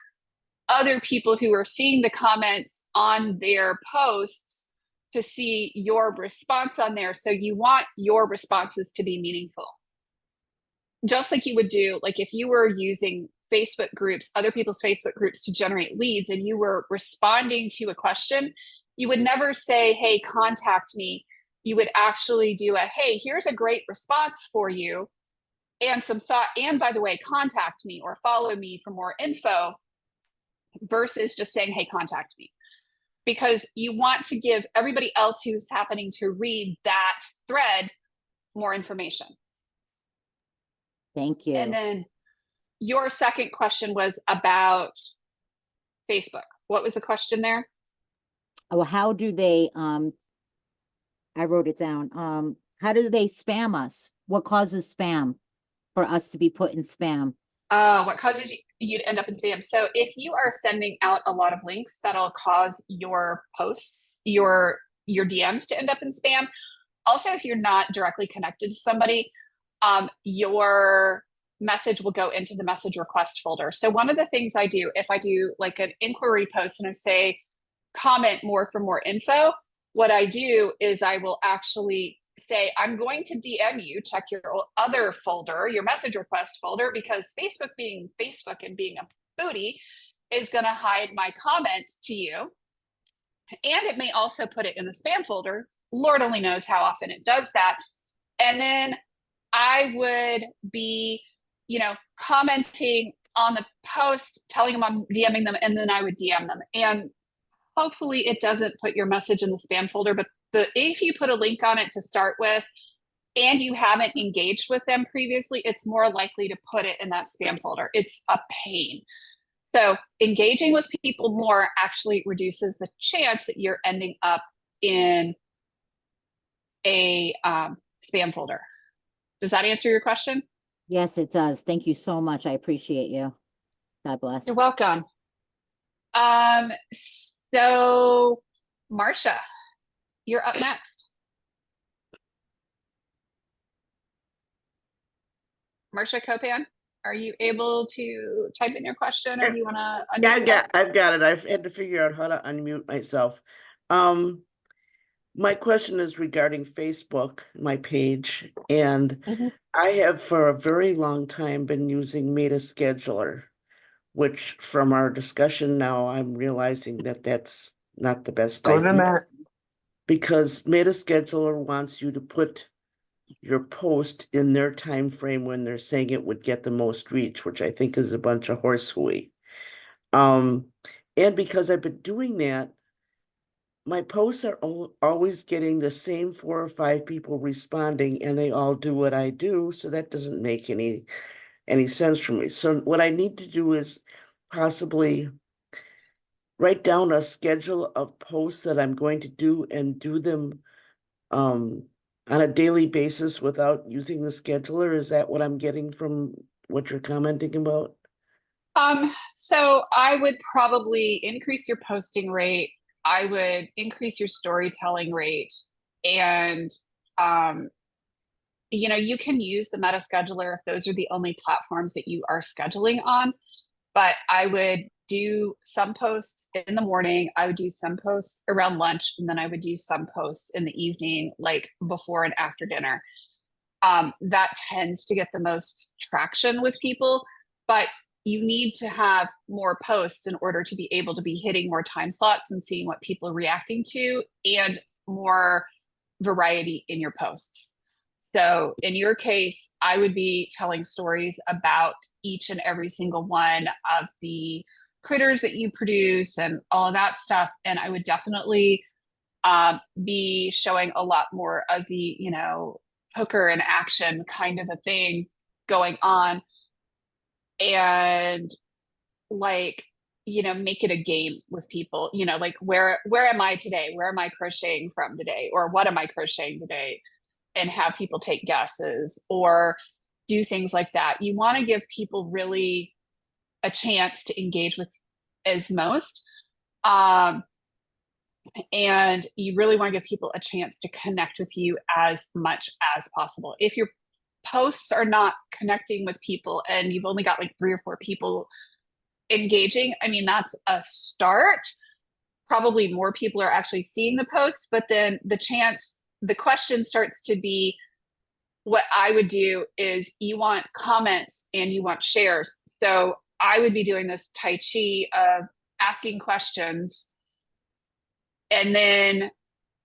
other people who are seeing the comments on their posts to see your response on there. So you want your responses to be meaningful. Just like you would do, like if you were using Facebook groups, other people's Facebook groups to generate leads and you were responding to a question, you would never say, hey, contact me. You would actually do a, hey, here's a great response for you and some thought. And by the way, contact me or follow me for more info versus just saying, hey, contact me. Because you want to give everybody else who's happening to read that thread more information. Thank you. And then your second question was about Facebook. What was the question there? Well, how do they, I wrote it down. How do they spam us? What causes spam for us to be put in spam? What causes you to end up in spam? So if you are sending out a lot of links, that'll cause your posts, your DMs to end up in spam. Also, if you're not directly connected to somebody, your message will go into the message request folder. So one of the things I do, if I do like an inquiry post and I say, comment more for more info, what I do is I will actually say, I'm going to DM you, check your other folder, your message request folder, because Facebook being Facebook and being a booty is going to hide my comment to you. And it may also put it in the spam folder. Lord only knows how often it does that. And then I would be, commenting on the post, telling them I'm DMing them, and then I would DM them. And hopefully it doesn't put your message in the spam folder, but if you put a link on it to start with and you haven't engaged with them previously, it's more likely to put it in that spam folder. It's a pain. So engaging with people more actually reduces the chance that you're ending up in a spam folder. Does that answer your question? Yes, it does. Thank you so much. I appreciate you. God bless. You're welcome. So Marcia, you're up next. Marcia Copan, are you able to type in your question, or do you want to unmute Yeah, I've got it. I've had to figure out how to unmute myself. My question is regarding Facebook, my page, and I have for a very long time been using Meta Scheduler, which from our discussion now, I'm realizing that that's not the best idea. Because Meta Scheduler wants you to put your post in their time frame when they're saying it would get the most reach, which I think is a bunch of horse hooey. And because I've been doing that, my posts are always getting the same 4 or 5 people responding, and they all do what I do. So that doesn't make any sense for me. So what I need to do is possibly write down a schedule of posts that I'm going to do and do them on a daily basis without using the scheduler. Is that what I'm getting from what you're commenting about? So I would probably increase your posting rate. I would increase your storytelling rate, and you can use the meta scheduler if those are the only platforms that you are scheduling on. But I would do some posts in the morning, I would do some posts around lunch, and then I would do some posts in the evening, like before and after dinner. That tends to get the most traction with people, but you need to have more posts in order to be able to be hitting more time slots and seeing what people are reacting to, and more variety in your posts. So in your case, I would be telling stories about each and every single one of the critters that you produce and all of that stuff. And I would definitely be showing a lot more of the, hooker and action kind of a thing going on. And like, make it a game with people, like where am I today? Where am I crocheting from today? Or what am I crocheting today? And have people take guesses or do things like that. You want to give people really a chance to engage with as most. And you really want to give people a chance to connect with you as much as possible. If your posts are not connecting with people and you've only got like 3 or 4 people engaging, I mean, that's a start. Probably more people are actually seeing the post, but then the question starts to be, what I would do is you want comments and you want shares. So I would be doing this Tai Chi of asking questions. And then,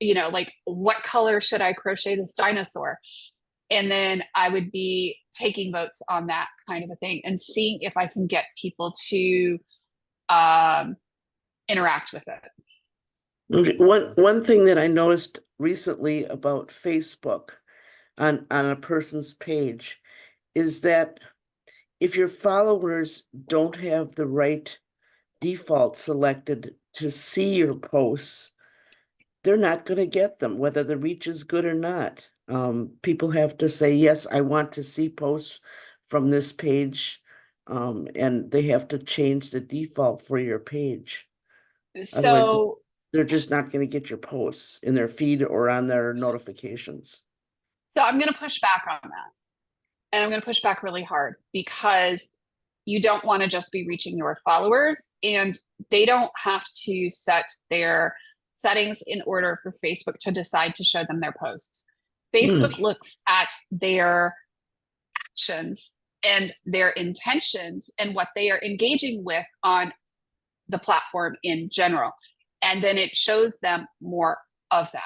like, what color should I crochet this dinosaur? And then I would be taking votes on that kind of a thing and seeing if I can get people to interact with it. Okay. One thing that I noticed recently about Facebook on a person's page is that if your followers don't have the right default selected to see your posts, they're not going to get them, whether the reach is good or not. People have to say, yes, I want to see posts from this page, and they have to change the default for your page. Otherwise, So, they're just not going to get your posts in their feed or on their notifications. so I'm going to push back on that. And I'm going to push back really hard because you don't want to just be reaching your followers, and they don't have to set their settings in order for Facebook to decide to show them their posts. Facebook looks at their actions and their intentions and what they are engaging with on the platform in general. And then it shows them more of that.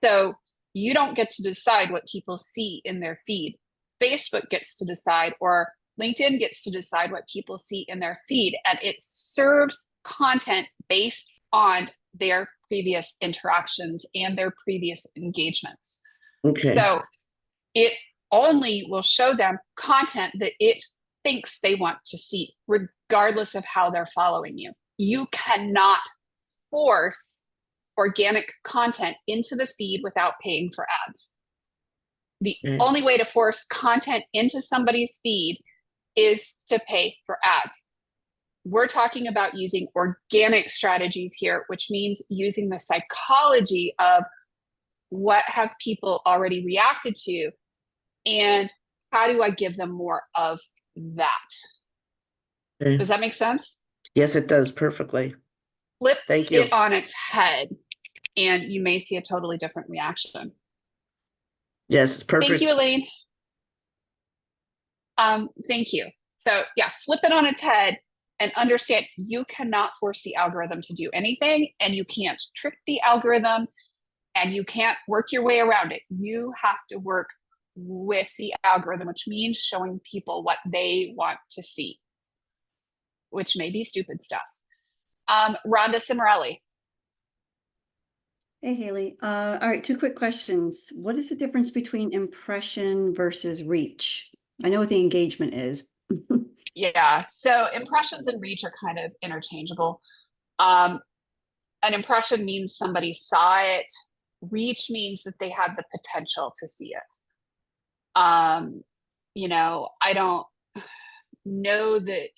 So you don't get to decide what people see in their feed. Facebook gets to decide, or LinkedIn gets to decide what people see in their feed, and it serves content based on their previous interactions and their previous engagements. Okay. So it only will show them content that it thinks they want to see, regardless of how they're following you. You cannot force organic content into the feed without paying for ads. The only way to force content into somebody's feed is to pay for ads. We're talking about using organic strategies here, which means using the psychology of what have people already reacted to, and how do I give them more of that? Okay. Does that make sense? Yes, it does perfectly. Flip Thank you. it on its head, and you may see a totally different reaction. Yes, it's perfect. Thank you, Elaine. Thank you. So yeah, flip it on its head and understand you cannot force the algorithm to do anything, and you can't trick the algorithm, and you can't work your way around it. You have to work with the algorithm, which means showing people what they want to see, which may be stupid stuff. Rhonda Cimarelli. Hey, Haley. All right, two quick questions. What is the difference between impression versus reach? I know what the engagement is. Yeah, so impressions and reach are kind of interchangeable. An impression means somebody saw it. Reach means that they have the potential to see it. I don't know that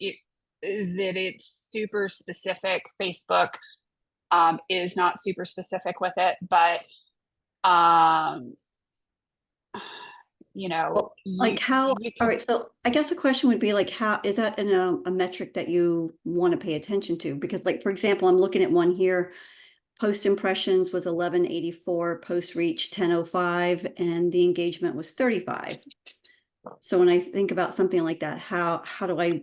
it's super specific. Facebook is not super specific with it, but Like how, all right, so I guess the question would be like, how is that a metric that you want to pay attention to? Because like, for example, I'm looking at one here, post impressions was 1184, post reach 1005, and the engagement was 35. So when I think about something like that, how do I?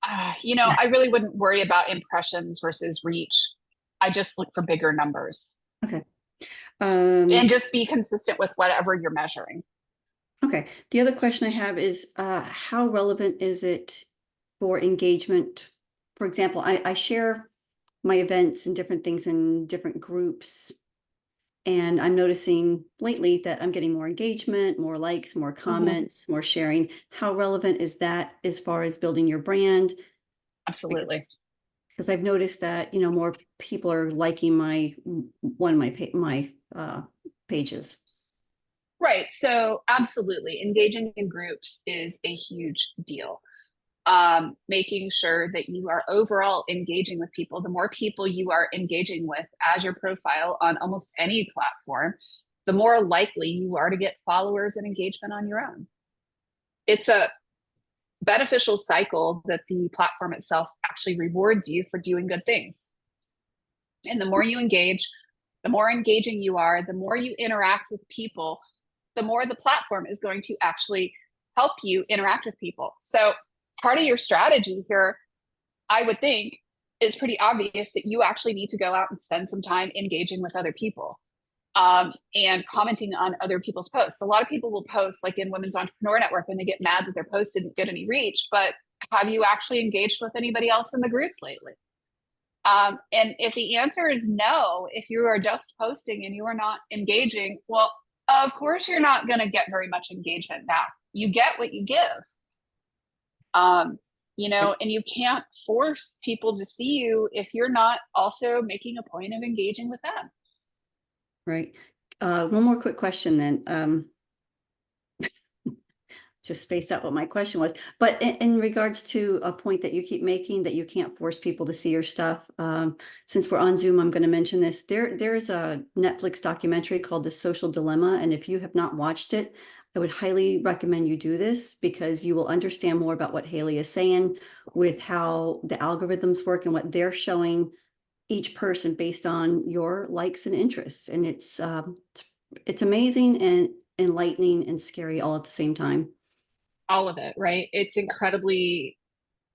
I really wouldn't worry about impressions versus reach. I just look for bigger numbers. Okay. And just be consistent with whatever you're measuring. Okay. The other question I have is how relevant is it for engagement? For example, I share my events and different things in different groups. And I'm noticing lately that I'm getting more engagement, more likes, more comments, more sharing. How relevant is that as far as building your brand? Absolutely. Because I've noticed that, more people are liking one of my pages. Right. So absolutely. Engaging in groups is a huge deal. Making sure that you are overall engaging with people. The more people you are engaging with as your profile on almost any platform, the more likely you are to get followers and engagement on your own. It's a beneficial cycle that the platform itself actually rewards you for doing good things. And the more you engage, the more engaging you are, the more you interact with people, the more the platform is going to actually help you interact with people. So part of your strategy here, I would think, is pretty obvious that you actually need to go out and spend some time engaging with other people and commenting on other people's posts. A lot of people will post, like in Women's Entrepreneur Network, and they get mad that their post didn't get any reach, but have you actually engaged with anybody else in the group lately? And if the answer is no, if you are just posting and you are not engaging, well, of course you're not going to get very much engagement back. You get what you give. You know, and you can't force people to see you if you're not also making a point of engaging with them. Right. One more quick question then. Just spaced out what my question was, but in regards to a point that you keep making, that you can't force people to see your stuff. Since we're on Zoom, I'm going to mention this. There's a Netflix documentary called The Social Dilemma. And if you have not watched it, I would highly recommend you do this, because you will understand more about what Haley is saying with how the algorithms work and what they're showing each person based on your likes and interests. And it's amazing and enlightening and scary all at the same time. All of it, right? It's incredibly,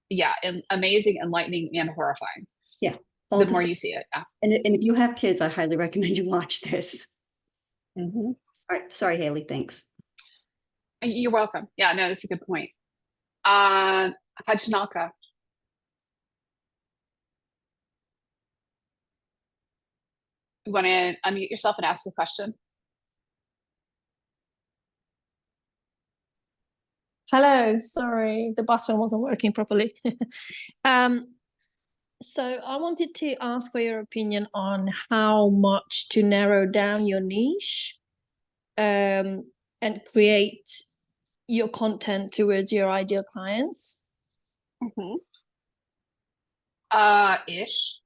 yeah, and amazing, enlightening, and horrifying. Yeah. The more you see it. Yeah. And if you have kids, I highly recommend you watch this. Mm-hmm. All right. Sorry, Haley. Thanks. You're welcome. Yeah, no, that's a good point. Hajnalka. You want to unmute yourself and ask a question? Hello, sorry, the button wasn't working properly. So I wanted to ask for your opinion on how much to narrow down your niche and create your content towards your ideal clients. Mm-hmm. Ish.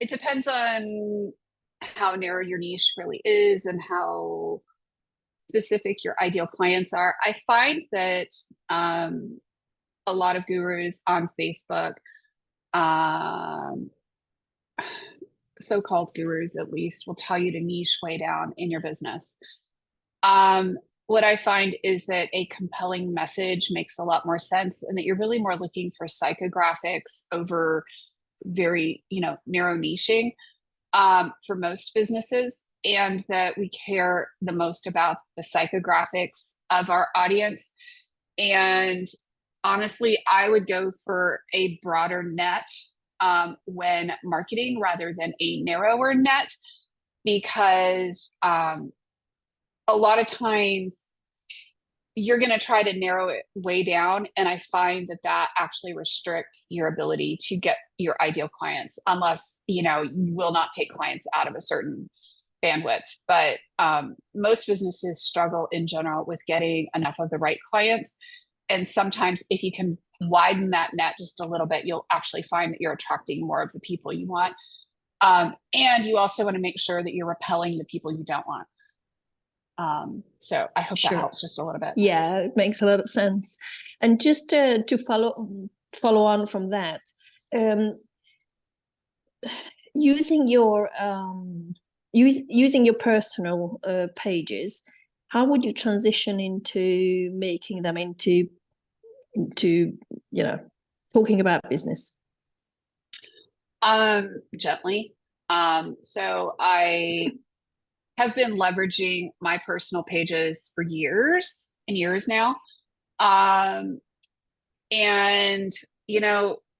It depends on how narrow your niche really is and how specific your ideal clients are. I find that a lot of gurus on Facebook, so-called gurus at least, will tell you to niche way down in your business. What I find is that a compelling message makes a lot more sense, and that you're really more looking for psychographics over very, narrow niching for most businesses, and that we care the most about the psychographics of our audience. And honestly, I would go for a broader net when marketing rather than a narrower net, because a lot of times you're going to try to narrow it way down. And I find that actually restricts your ability to get your ideal clients, unless, you will not take clients out of a certain bandwidth. But most businesses struggle in general with getting enough of the right clients. And sometimes if you can widen that net just a little bit, you'll actually find that you're attracting more of the people you want. And you also want to make sure that you're repelling the people you don't want. So I hope that helps just a little bit. Yeah, it makes a lot of sense. And just to follow on from that, using your using your personal pages, how would you transition into making them into talking about business? Gently. So I have been leveraging my personal pages for years and years now. And,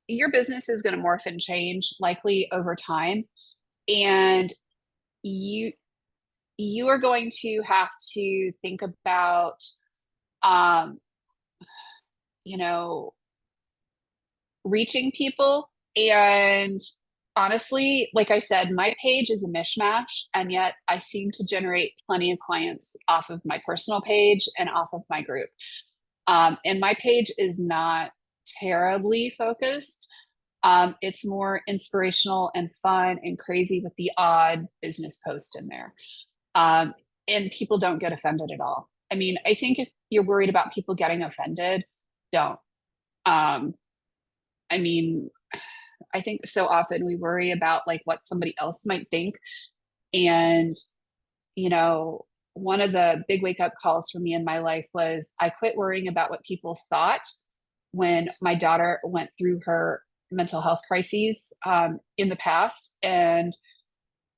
your business is going to morph and change likely over time. And you are going to have to think about, reaching people. And honestly, like I said, my page is a mishmash, and yet I seem to generate plenty of clients off of my personal page and off of my group. And my page is not terribly focused. It's more inspirational and fun and crazy with the odd business post in there. And people don't get offended at all. I mean, I think if you're worried about people getting offended, don't. I mean, I think so often we worry about like what somebody else might think. And, one of the big wake up calls for me in my life was I quit worrying about what people thought when my daughter went through her mental health crises in the past. And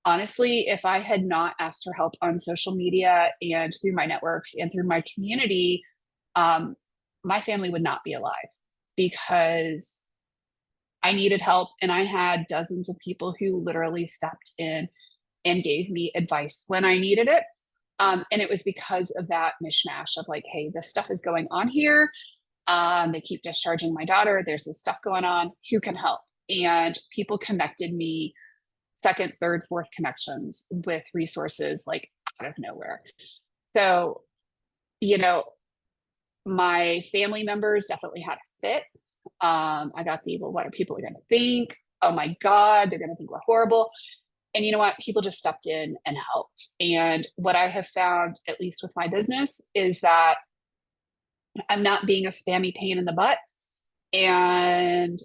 honestly, if I had not asked her help on social media and through my networks and through my community, my family would not be alive, because I needed help, and I had dozens of people who literally stepped in and gave me advice when I needed it. And it was because of that mishmash of like, hey, this stuff is going on here. They keep discharging my daughter. There's this stuff going on. Who can help? And people connected me, second, third, fourth connections with resources like out of nowhere. So, you know, my family members definitely had a fit. I got the, well, what are people going to think? Oh my God, they're going to think we're horrible. And you know what? People just stepped in and helped. And what I have found, at least with my business, is that I'm not being a spammy pain in the butt. And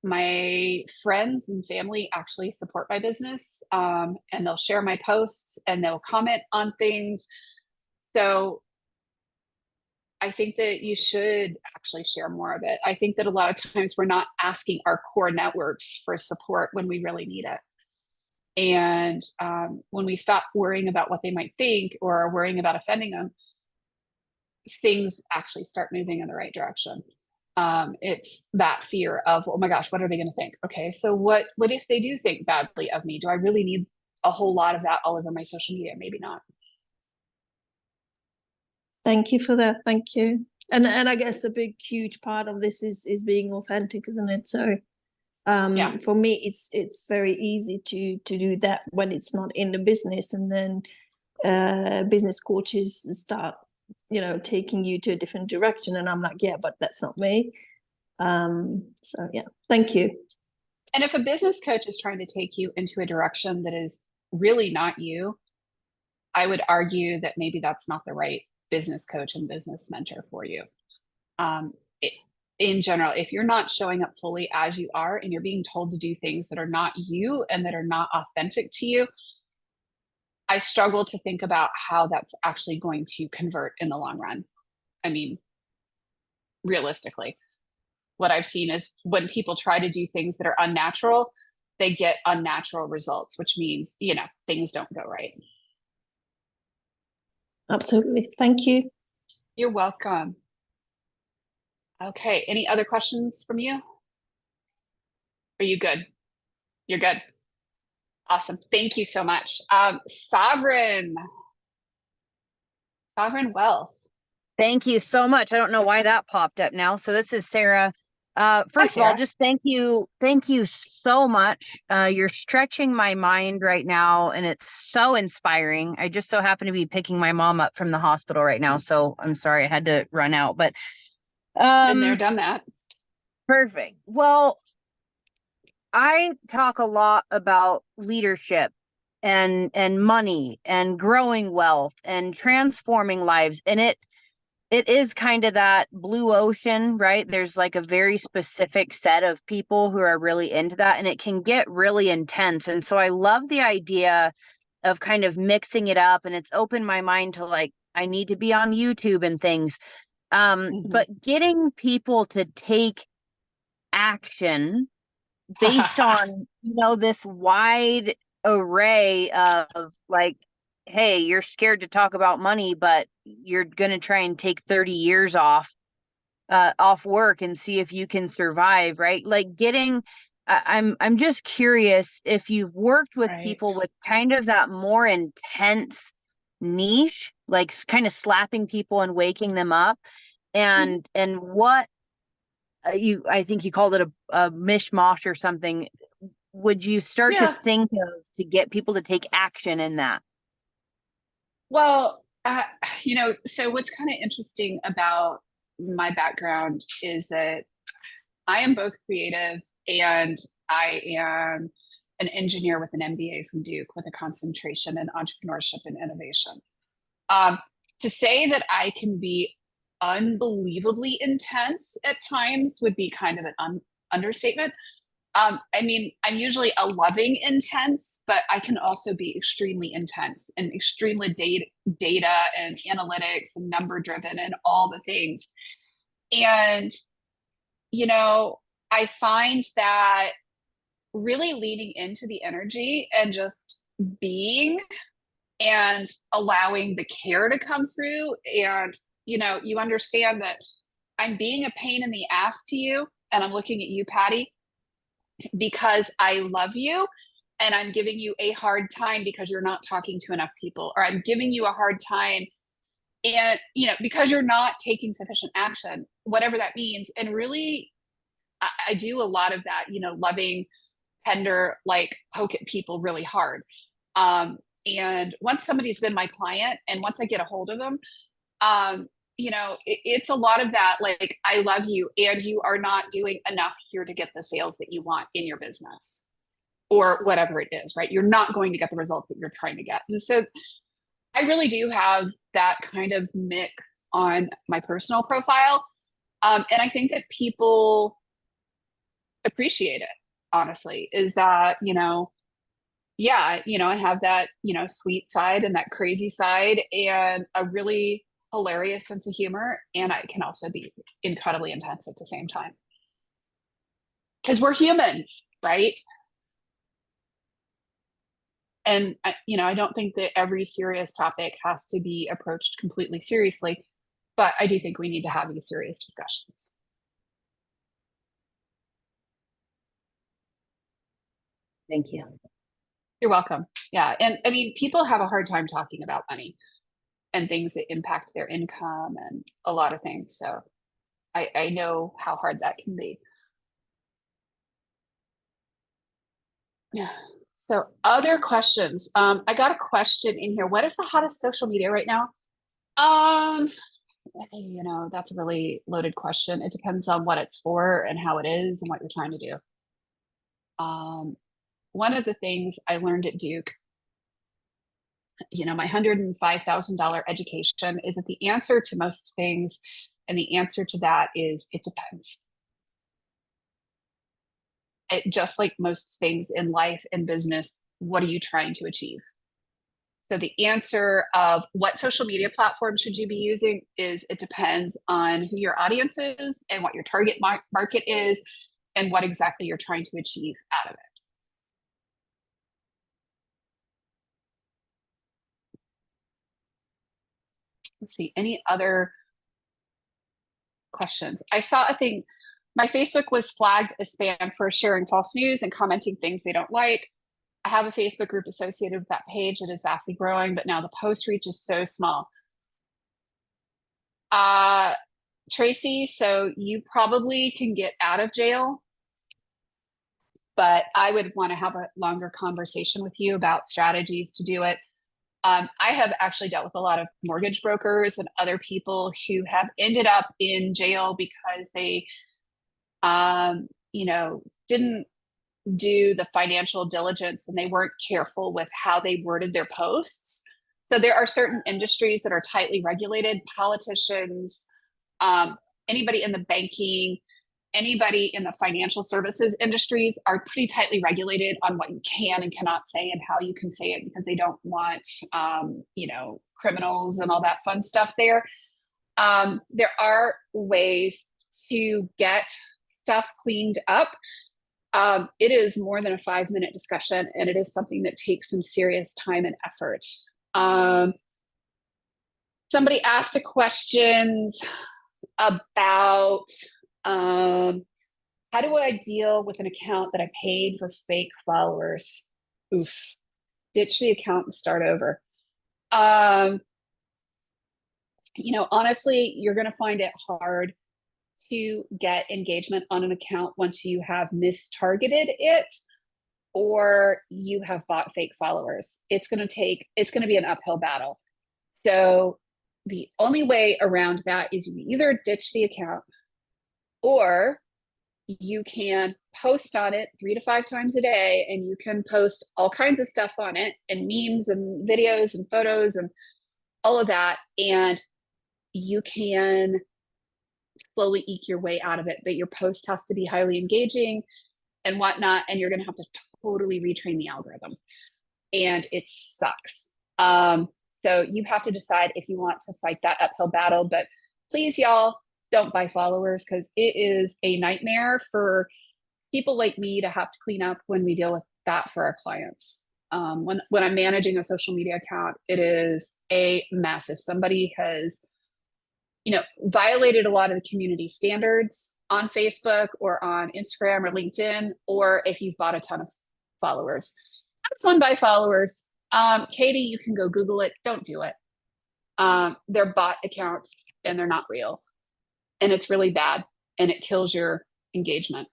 my friends and family actually support my business, and they'll share my posts and they'll comment on things. So I think that you should actually share more of it. I think that a lot of times we're not asking our core networks for support when we really need it. And when we stop worrying about what they might think or worrying about offending them, things actually start moving in the right direction. It's that fear of, oh my gosh, what are they going to think? Okay, so what if they do think badly of me? Do I really need a whole lot of that all over my social media? Maybe not. Thank you for that. Thank you. And I guess the big, huge part of this is being authentic, isn't it? So Yeah. for me, it's very easy to do that when it's not in the business, and then business coaches start, you know, taking you to a different direction, and I'm like, yeah, but that's not me. So yeah, thank you. And if a business coach is trying to take you into a direction that is really not you, I would argue that maybe that's not the right business coach and business mentor for you. In general, if you're not showing up fully as you are and you're being told to do things that are not you and that are not authentic to you, I struggle to think about how that's actually going to convert in the long run. I mean, realistically, what I've seen is when people try to do things that are unnatural, they get unnatural results, which means, you know, things don't go right. Absolutely. Thank you. You're welcome. Okay. Any other questions from you? Are you good? You're good. Awesome. Thank you so much. Sovereign Wealth. Thank you so much. I don't know why that popped up now. So this is Sarah. First of all, Sarah. just thank you so much. You're stretching my mind right now, and it's so inspiring. I just so happen to be picking my mom up from the hospital right now, so I'm sorry I had to run out. But Been there, done that. perfect. Well, I talk a lot about leadership and money and growing wealth and transforming lives, and it is kind of that blue ocean, right? There's like a very specific set of people who are really into that, and it can get really intense. And so I love the idea of kind of mixing it up, and it's opened my mind to like, I need to be on YouTube and things. But getting people to take action based on, you know, this wide array of like, hey, you're scared to talk about money, but you're going to try and take 30 years off work and see if you can survive, right? Like getting I'm just curious if you've worked with people with kind of that more intense niche, like kind of slapping people and waking them up, and what I think you called it a mishmash or something. Would you start to think of to get people to take action in that? Well, you know, so what's kind of interesting about my background is that I am both creative and I am an engineer with an MBA from Duke with a concentration in entrepreneurship and innovation. To say that I can be unbelievably intense at times would be kind of an understatement. I mean, I'm usually a loving intense, but I can also be extremely intense and extremely data and analytics and number driven and all the things. And, you know, I find that really leaning into the energy and just being and allowing the care to come through. And, you know, you understand that I'm being a pain in the ass to you. And I'm looking at you, Patty, because I love you and I'm giving you a hard time because you're not talking to enough people, or I'm giving you a hard time And, you know, because you're not taking sufficient action, whatever that means. And really, I do a lot of that, you know, loving, tender, like poke at people really hard. And once somebody's been my client and once I get a hold of them, you know, it's a lot of that, like, I love you and you are not doing enough here to get the sales that you want in your business or whatever it is, right? You're not going to get the results that you're trying to get. And so I really do have that kind of mix on my personal profile. And I think that people appreciate it, honestly, is that, you know, yeah, you know, I have that, you know, sweet side and that crazy side and a really hilarious sense of humor. And I can also be incredibly intense at the same time. Because we're humans, right? And, you know, I don't think that every serious topic has to be approached completely seriously, but I do think we need to have these serious discussions. Thank you. You're welcome. Yeah. And I mean, people have a hard time talking about money and things that impact their income and a lot of things. So I know how hard that can be. Yeah. So other questions. I got a question in here. What is the hottest social media right now? You know, that's a really loaded question. It depends on what it's for and how it is and what you're trying to do. One of the things I learned at Duke, you know, my $105,000 education, is that the answer to most things, and the answer to that is it depends. Just like most things in life and business, what are you trying to achieve? So the answer of what social media platform should you be using is it depends on who your audience is and what your target market is and what exactly you're trying to achieve out of it. Let's see, any other questions? I saw a thing, my Facebook was flagged as spam for sharing false news and commenting things they don't like. I have a Facebook group associated with that page that is vastly growing, but now the post reach is so small. Tracy, so you probably can get out of jail, but I would want to have a longer conversation with you about strategies to do it. I have actually dealt with a lot of mortgage brokers and other people who have ended up in jail because they, you know, didn't do the financial diligence and they weren't careful with how they worded their posts. So there are certain industries that are tightly regulated. Politicians, anybody in the banking, anybody in the financial services industries are pretty tightly regulated on what you can and cannot say and how you can say it because they don't want, you know, criminals and all that fun stuff there. There are ways to get stuff cleaned up. It is more than a 5-minute discussion, and it is something that takes some serious time and effort. Somebody asked a questions about how do I deal with an account that I paid for fake followers? Oof, ditch the account and start over. You know, honestly, you're going to find it hard to get engagement on an account once you have mistargeted it or you have bought fake followers. It's going to be an uphill battle. So the only way around that is you either ditch the account or you can post on it 3 to 5 times a day, and you can post all kinds of stuff on it and memes and videos and photos and all of that. And you can slowly eke your way out of it, but your post has to be highly engaging and whatnot. And you're going to have to totally retrain the algorithm, and it sucks. So you have to decide if you want to fight that uphill battle, but please, y'all, don't buy followers because it is a nightmare for people like me to have to clean up when we deal with that for our clients. When I'm managing a social media account, it is a mess. If somebody has, you know, violated a lot of the community standards on Facebook or on Instagram or LinkedIn, or if you've bought a ton of followers, that's one by followers. Katie, you can go Google it. Don't do it. They're bot accounts and they're not real. And it's really bad and it kills your engagement.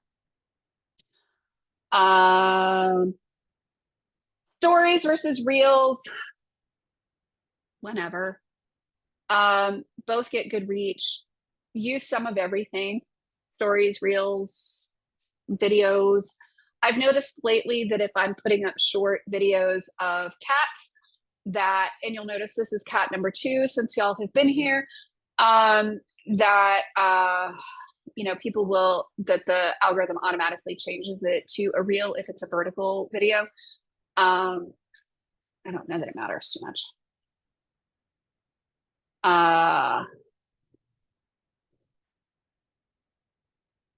Stories versus reels, whenever. Both get good reach. Use some of everything. Stories, reels, videos. I've noticed lately that if I'm putting up short videos of cats, that, and you'll notice this is cat number 2 since y'all have been here, that people will, that the algorithm automatically changes it to a reel if it's a vertical video. I don't know that it matters too much.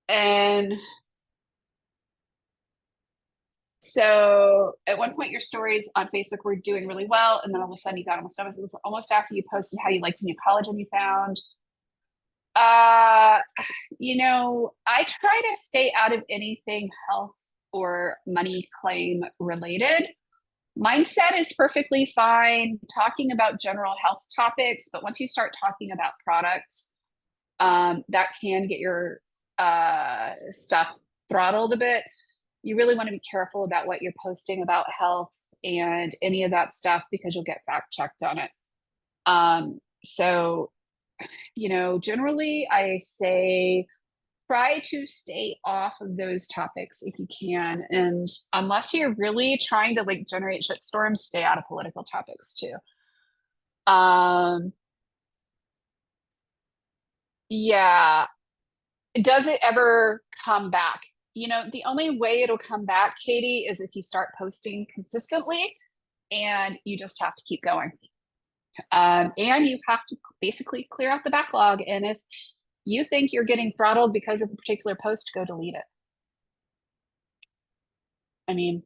And so at one point your stories on Facebook were doing really well, and then all of a sudden you got almost after you posted how you liked a new college and you found. I try to stay out of anything health or money claim related. Mindset is perfectly fine talking about general health topics, but once you start talking about products, that can get your stuff throttled a bit. You really want to be careful about what you're posting about health and any of that stuff because you'll get fact checked on it. So, generally I say try to stay off of those topics if you can. And unless you're really trying to like generate shitstorms, stay out of political topics too. Yeah. Does it ever come back? The only way it'll come back, Katie, is if you start posting consistently and you just have to keep going. And you have to basically clear out the backlog. And if you think you're getting throttled because of a particular post, go delete it. I mean,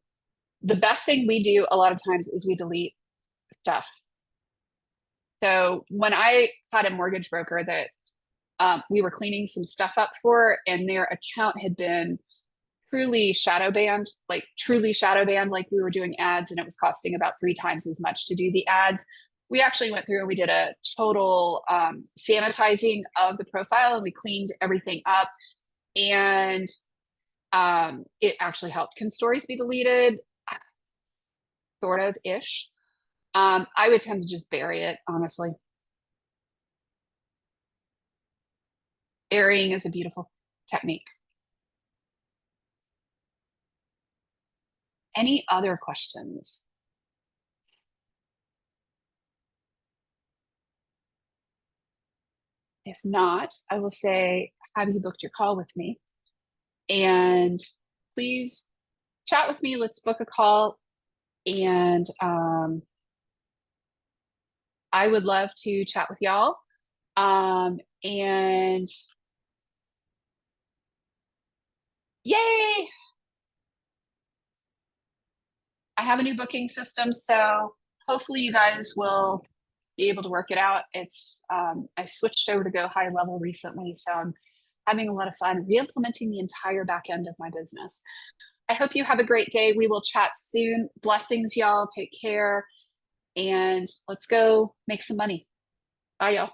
the best thing we do a lot of times is we delete stuff. So when I had a mortgage broker that we were cleaning some stuff up for, and their account had been truly shadow banned, like we were doing ads and it was costing about 3 times as much to do the ads. We actually went through and we did a total sanitizing of the profile and we cleaned everything up, and it actually helped. Can stories be deleted? Sort of ish. I would tend to just bury it, honestly. Burying is a beautiful technique. Any other questions? If not, I will say, have you booked your call with me? And please chat with me. Let's book a call. And I would love to chat with y'all. And yay! I have a new booking system, so hopefully you guys will be able to work it out. It's I switched over to Go High Level recently, so I'm having a lot of fun re-implementing the entire back end of my business. I hope you have a great day. We will chat soon. Blessings, y'all. Take care, and let's go make some money. Bye, y'all.